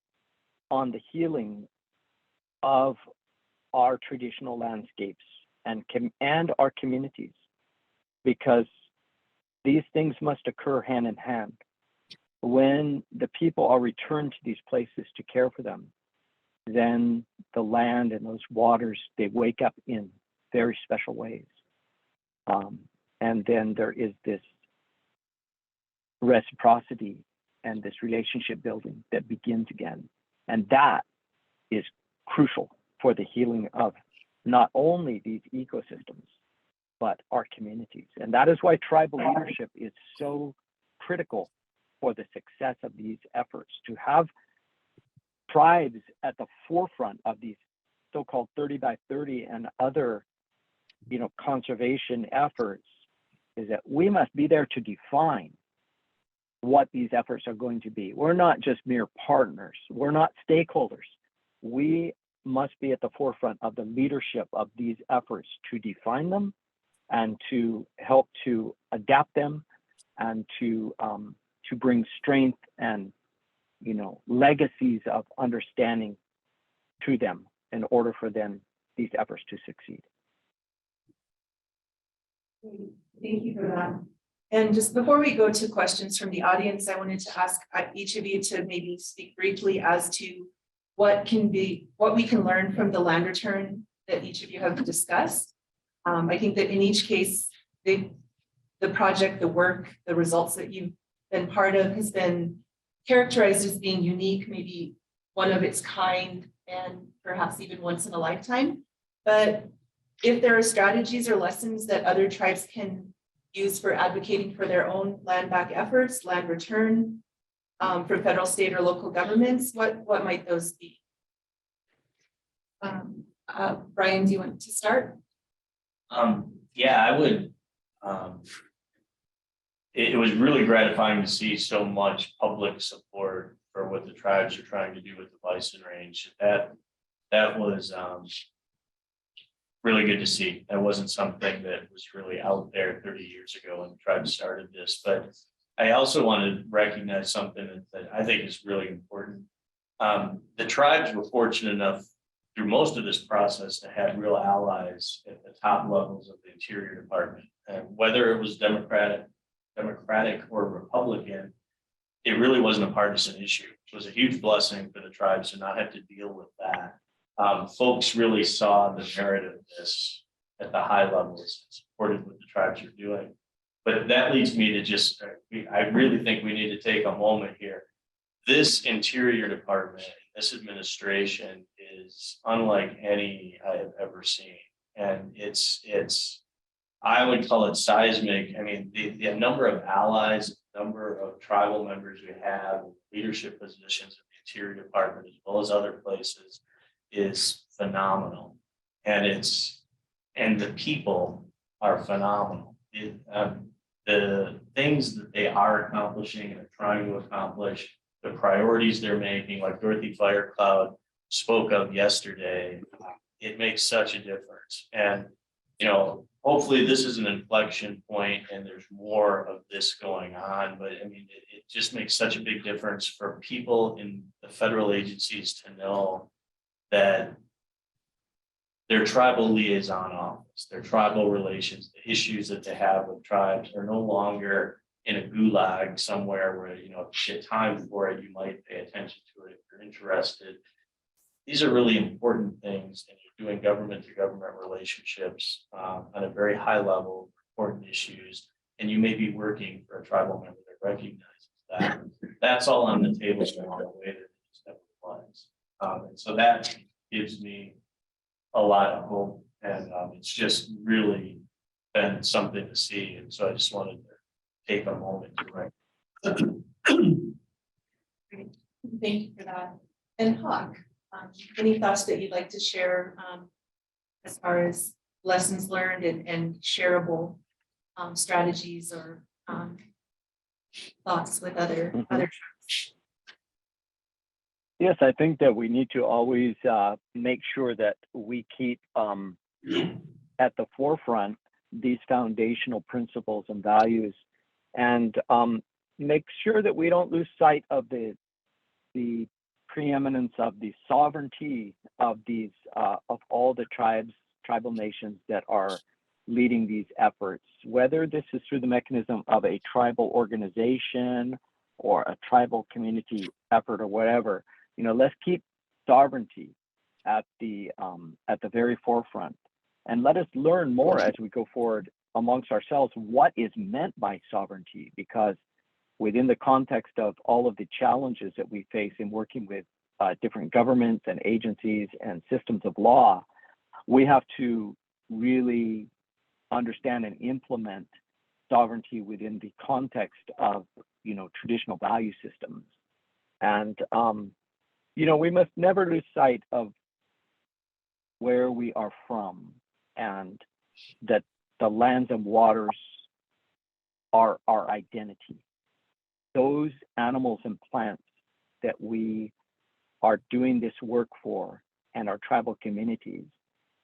on the healing of our traditional landscapes and our communities, because these things must occur hand in hand. When the people are returned to these places to care for them, then the land and those waters, they wake up in very special ways. And then there is this reciprocity and this relationship building that begins again. And that is crucial for the healing of not only these ecosystems, but our communities. And that is why tribal leadership is so critical for the success of these efforts, to have tribes at the forefront of these so-called 30 by 30 and other, conservation efforts, is that we must be there to define what these efforts are going to be. We're not just mere partners. We're not stakeholders. We must be at the forefront of the leadership of these efforts to define them and to help to adapt them and to bring strength and, legacies of understanding to them in order for these efforts to succeed. Thank you for that. And just before we go to questions from the audience, I wanted to ask each of you to maybe speak briefly as to what we can learn from the land return that each of you have discussed. I think that in each case, the project, the work, the results that you've been part of has been characterized as being unique, maybe one of its kind, and perhaps even once in a lifetime. But if there are strategies or lessons that other tribes can use for advocating for their own land back efforts, land return, for federal, state, or local governments, what might those be? Brian, do you want to start? Yeah, I would. It was really gratifying to see so much public support for what the tribes are trying to do with the bison range. That was really good to see. That wasn't something that was really out there 30 years ago when the tribes started this. But I also want to recognize something that I think is really important. The tribes were fortunate enough through most of this process to have real allies at the top levels of the Interior Department. And whether it was Democratic or Republican, it really wasn't a partisan issue. It was a huge blessing for the tribes to not have to deal with that. Folks really saw the merit of this at the high levels and supported what the tribes are doing. But that leads me to I really think we need to take a moment here. This Interior Department, this administration is unlike any I have ever seen. And I would call it seismic. I mean, the number of allies, number of tribal members we have, leadership positions in the Interior Department, as well as other places, is phenomenal. And the people are phenomenal. The things that they are accomplishing and are trying to accomplish, the priorities they're making, like Dorothy Firecloud spoke of yesterday, it makes such a difference. And, hopefully this is an inflection point and there's more of this going on. But I mean, it just makes such a big difference for people in the federal agencies to know that their tribal liaison office, their tribal relations, the issues that they have with tribes are no longer in a gulag somewhere where, if you get time for it, you might pay attention to it if you're interested. These are really important things, and you're doing government to government relationships on a very high level, important issues, and you may be working for a tribal member that recognizes that. That's all on the table along the way that these never applies. And so that gives me a lot of hope, and it's just really been something to see. And so I just wanted to take a moment to write. Thank you for that. And Hawk, any thoughts that you'd like to share as far as lessons learned and shareable strategies or thoughts with other tribes? Yes, I think that we need to always make sure that we keep at the forefront these foundational principles and values, and make sure that we don't lose sight of the preeminence of the sovereignty of these of all the tribal nations that are leading these efforts, whether this is through the mechanism of a tribal organization or a tribal community effort or whatever. Let's keep sovereignty at the very forefront, and let us learn more as we go forward amongst ourselves what is meant by sovereignty, because within the context of all of the challenges that we face in working with different governments and agencies and systems of law, we have to really understand and implement sovereignty within the context of traditional value systems. And we must never lose sight of where we are from, and that the lands and waters are our identity. Those animals and plants that we are doing this work for, and our tribal communities,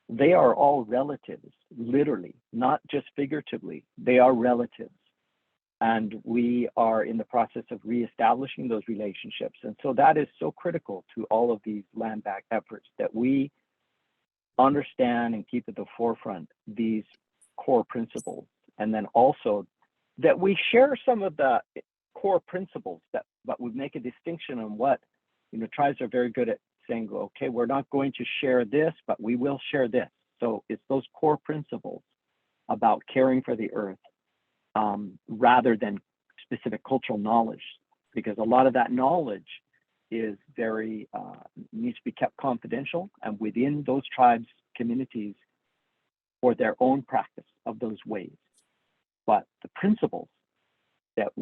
they are all relatives, literally, not just figuratively. They are relatives. And we are in the process of reestablishing those relationships. And so that is so critical to all of these land back efforts, that we understand and keep at the forefront these core principles. And then also that we share some of the core principles, but we make a distinction on what, tribes are very good at saying, okay, we're not going to share this, but we will share this. So it's those core principles about caring for the earth, rather than specific cultural knowledge, because a lot of that knowledge is very, needs to be kept confidential and within those tribes, communities, for their own practice of those ways. But the principles that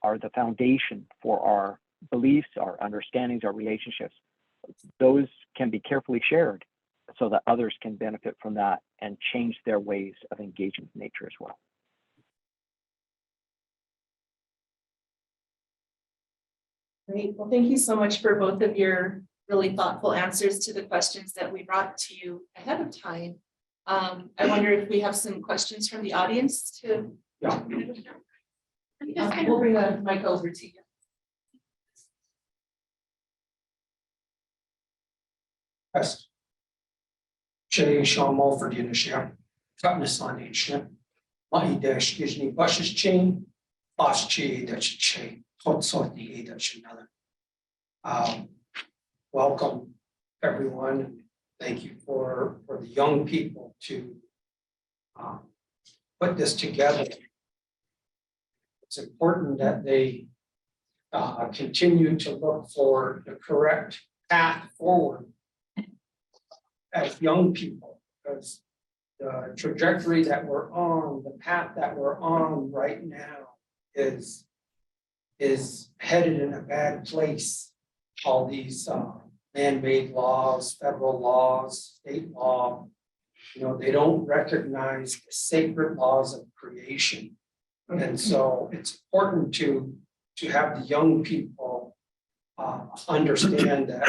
are the foundation for our beliefs, our understandings, our relationships, those can be carefully shared so that others can benefit from that and change their ways of engaging with nature as well. Great. Well, thank you so much for both of your really thoughtful answers to the questions that we brought to you ahead of time. I wonder if we have some questions from the audience to. Yeah. We'll bring the mic over to you. Yes. Chez Sean Mulford in the share. Got this on the ship. My dash is the bushes chain. Boss chain that should chain. Hot sort the eight that should another. Welcome everyone. Thank you for the young people to put this together. It's important that they continue to look for the correct path forward as young people, because the trajectory that we're on, the path that we're on right now is headed in a bad place. All these man-made laws, federal laws, state law, they don't recognize the sacred laws of creation. And so it's important to have the young people understand that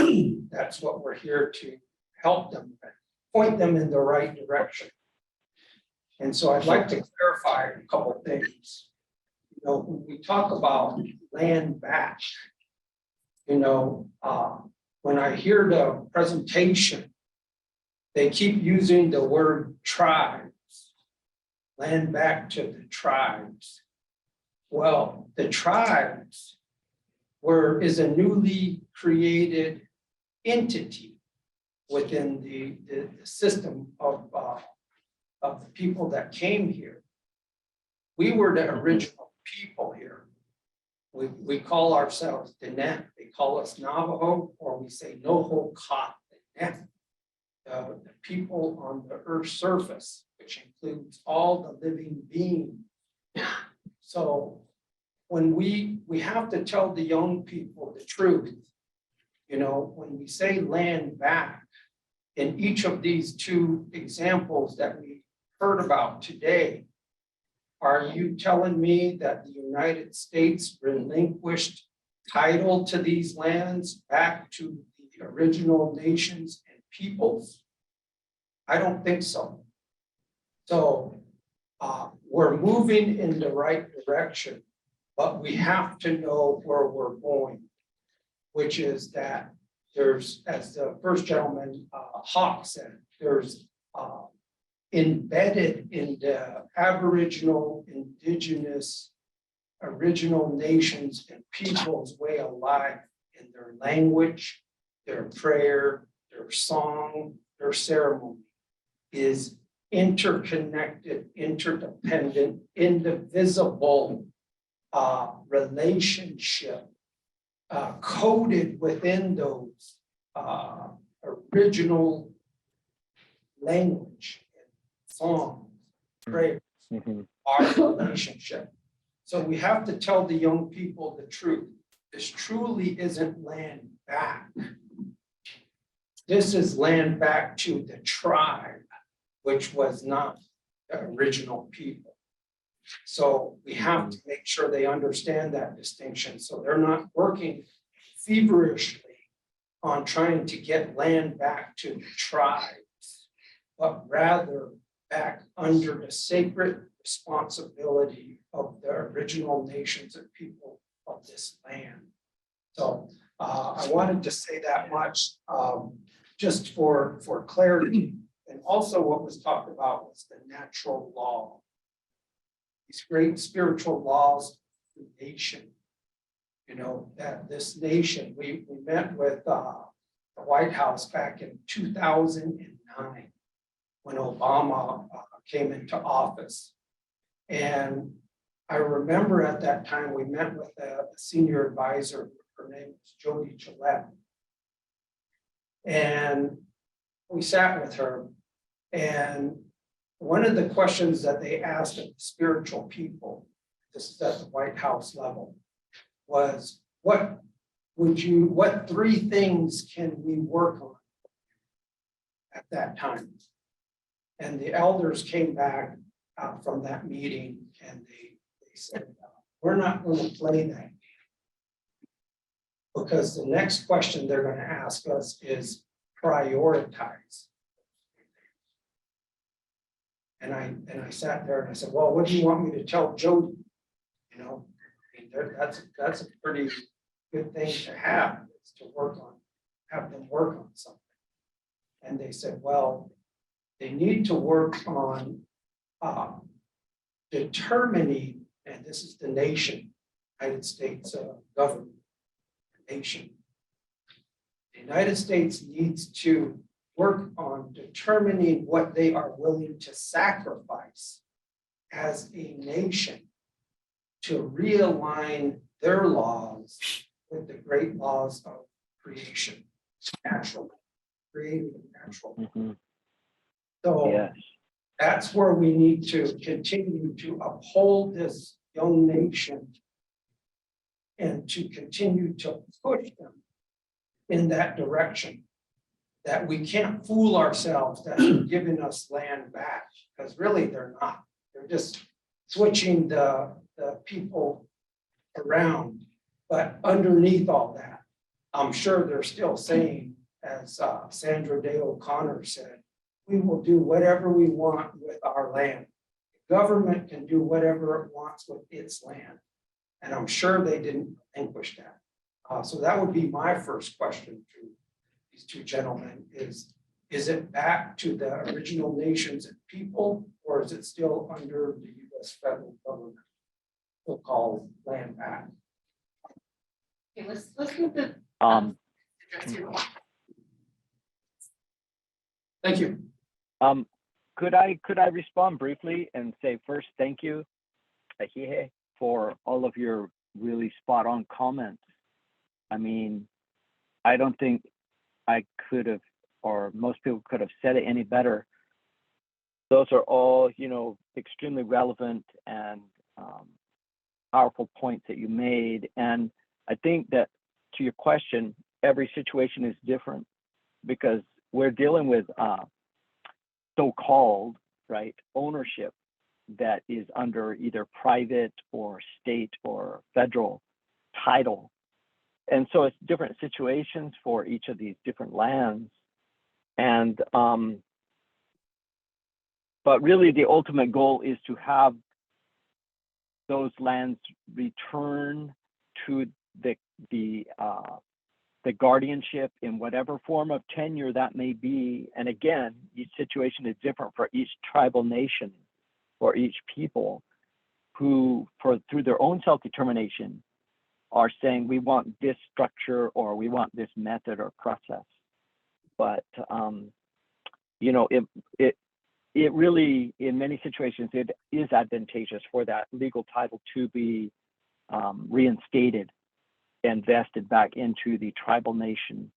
that's what we're here to help them, point them in the right direction. And so I'd like to clarify a couple of things. When we talk about land back, when I hear the presentation, they keep using the word tribes, land back to the tribes. Well, the tribes is a newly created entity within the system of the people that came here. We were the original people here. We call ourselves Diné. They call us Navajo, or we say Noho Ka Diné. The people on the earth's surface, which includes all the living beings. So when we have to tell the young people the truth, when we say land back, in each of these two examples that we heard about today, are you telling me that the United States relinquished title to these lands back to the original nations and peoples? I don't think so. So we're moving in the right direction, but we have to know where we're going, which is that there's, as the first gentleman, Hawk said, there's embedded in the Aboriginal, Indigenous, original nations and peoples' way of life in their language, their prayer, their song, their ceremony is interconnected, interdependent, indivisible relationship coded within those original language, song, prayer, our relationship. So we have to tell the young people the truth. This truly isn't land back. This is land back to the tribe, which was not the original people. So we have to make sure they understand that distinction. So they're not working feverishly on trying to get land back to the tribes, but rather back under the sacred responsibility of the original nations and people of this land. So I wanted to say that much just for clarity. And also what was talked about was the natural law. These great spiritual laws of the nation, that this nation, we met with the White House back in 2009 when Obama came into office. And I remember at that time, we met with a senior advisor, her name was Jody Gillette. And we sat with her, and one of the questions that they asked of the spiritual people, this is at the White House level, was what 3 things can we work on at that time? And the elders came back from that meeting and they said, we're not going to play that game, because the next question they're going to ask us is prioritize. And I sat there and I said, well, what do you want me to tell Jody? That's a pretty good thing to have, is to work on, have them work on something. And they said, well, they need to work on determining, and this is the nation, United States government, nation. The United States needs to work on determining what they are willing to sacrifice as a nation to realign their laws with the great laws of creation, natural, creating natural. So Yes. that's where we need to continue to uphold this young nation and to continue to push them in that direction. That we can't fool ourselves that they're giving us land back, because really they're not. They're just switching the people around. But underneath all that, I'm sure they're still saying, as Sandra Day O'Connor said, we will do whatever we want with our land. The government can do whatever it wants with its land. And I'm sure they didn't relinquish that. So that would be my first question to these two gentlemen is it back to the original nations and people, or is it still under the US federal government? We'll call land back. Okay, let's move the address your Thank you. Could I respond briefly and say first, thank you, Ahihe, for all of your really spot on comments. I mean, I don't think I could have, or most people could have said it any better. Those are all, extremely relevant and powerful points that you made. And I think that to your question, every situation is different because we're dealing with so-called, right, ownership that is under either private or state or federal title. And so it's different situations for each of these different lands. And, but really the ultimate goal is to have those lands return to the guardianship in whatever form of tenure that may be. And again, each situation is different for each tribal nation, for each people who, through their own self-determination, are saying we want this structure or we want this method or process. But it really, in many situations, it is advantageous for that legal title to be reinstated and vested back into the tribal nation,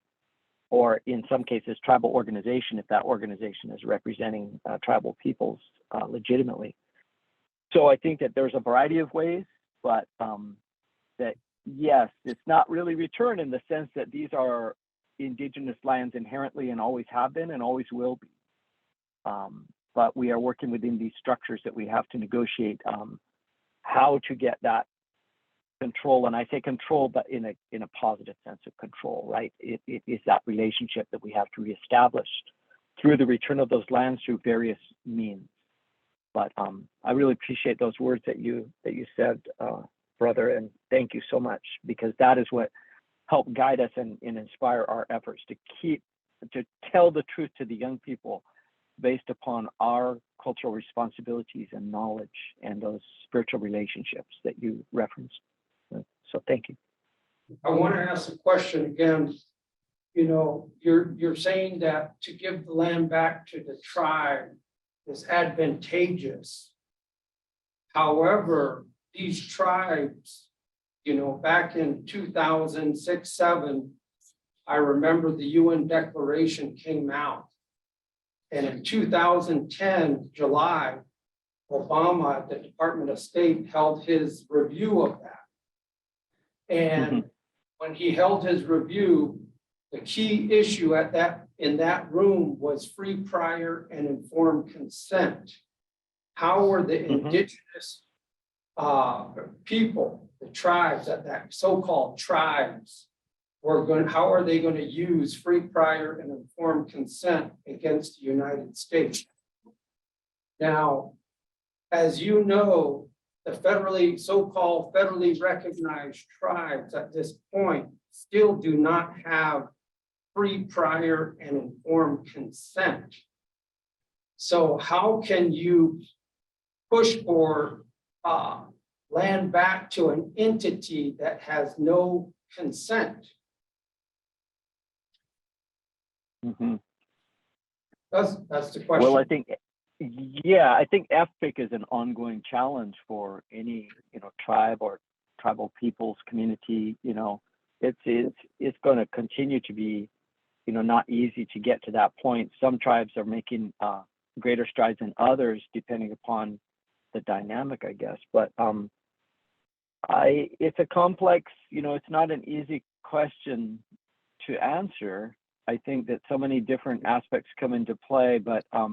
or in some cases, tribal organization, if that organization is representing tribal peoples legitimately. So I think that there's a variety of ways, but that yes, it's not really return in the sense that these are indigenous lands inherently and always have been and always will be. But we are working within these structures that we have to negotiate how to get that control. And I say control, but in a positive sense of control, right? It is that relationship that we have to reestablish through the return of those lands through various means. But I really appreciate those words that you said, brother, and thank you so much, because that is what helped guide us and inspire our efforts to tell the truth to the young people based upon our cultural responsibilities and knowledge and those spiritual relationships that you referenced. So thank you. I want to ask a question again. You're saying that to give the land back to the tribe is advantageous. However, these tribes, back in 2006, 7, I remember the UN Declaration came out. And in 2010, July, Obama at the Department of State held his review of that. And when he held his review, the key issue in that room was free, prior, and informed consent. How were the indigenous people, the tribes, that so-called tribes, how are they going to use free, prior, and informed consent against the United States? Now, as you know, the so-called federally recognized tribes at this point still do not have free, prior, and informed consent. So how can you push for land back to an entity that has no consent? That's the question. Well, I think FPIC is an ongoing challenge for any tribe or tribal peoples community. It's going to continue to be not easy to get to that point. Some tribes are making greater strides than others, depending upon the dynamic, I guess. But it's a complex, it's not an easy question to answer. I think that so many different aspects come into play, but I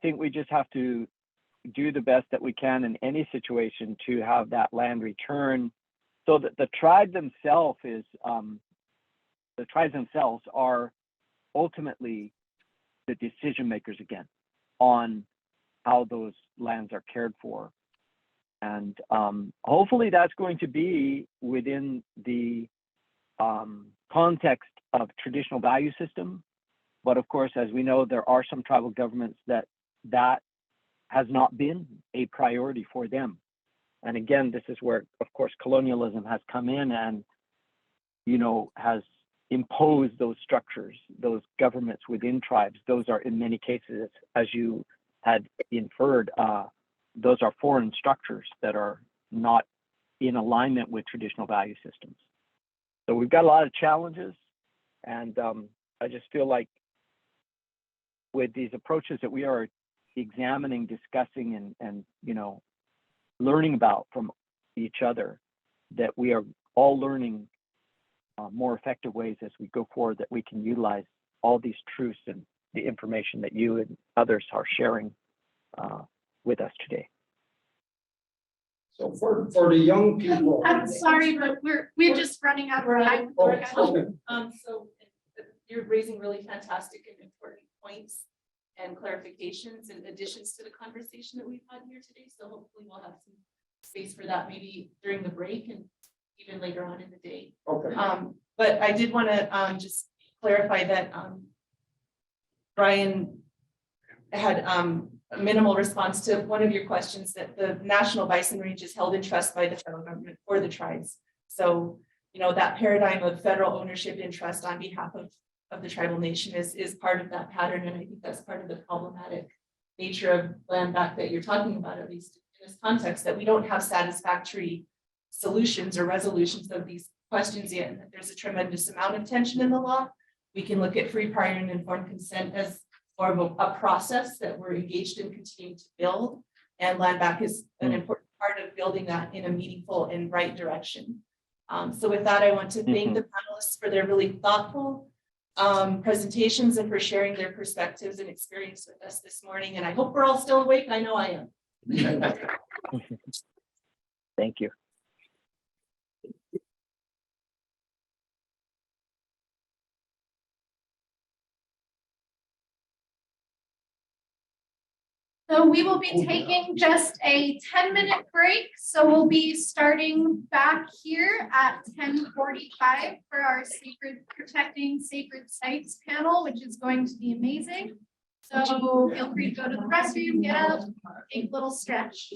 think we just have to do the best that we can in any situation to have that land return, so that the tribes themselves are ultimately the decision makers again on how those lands are cared for. And hopefully that's going to be within the context of traditional value system. But of course, as we know, there are some tribal governments that has not been a priority for them. And again, this is where, of course, colonialism has come in and, has imposed those structures, those governments within tribes. Those are, in many cases, as you had inferred, those are foreign structures that are not in alignment with traditional value systems. So we've got a lot of challenges, and I just feel like with these approaches that we are examining, discussing, and learning about from each other, that we are all learning more effective ways as we go forward, that we can utilize all these truths and the information that you and others are sharing with us today. So for the young people. I'm sorry, but we're just running out of time. Oh, okay. So you're raising really fantastic and important points and clarifications and additions to the conversation that we've had here today. So hopefully we'll have some space for that maybe during the break and even later on in the day. Okay. But I did want to just clarify that Brian had a minimal response to one of your questions, that the National Bison Range is held in trust by the federal government for the tribes. So, that paradigm of federal ownership and trust on behalf of the tribal nation is part of that pattern. And I think that's part of the problematic nature of land back that you're talking about, at least in this context, that we don't have satisfactory solutions or resolutions of these questions yet. And that there's a tremendous amount of tension in the law. We can look at free, prior, and informed consent as more of a process that we're engaged in continuing to build. And land back is an important part of building that in a meaningful and right direction. So with that, I want to thank the panelists for their really thoughtful presentations and for sharing their perspectives and experience with us this morning. And I hope we're all still awake. I know I am. Thank you. So we will be taking just a 10-minute break. So we'll be starting back here at 10:45 for our Protecting Sacred Sites panel, which is going to be amazing. So feel free to go to the restroom, get up, take a little stretch.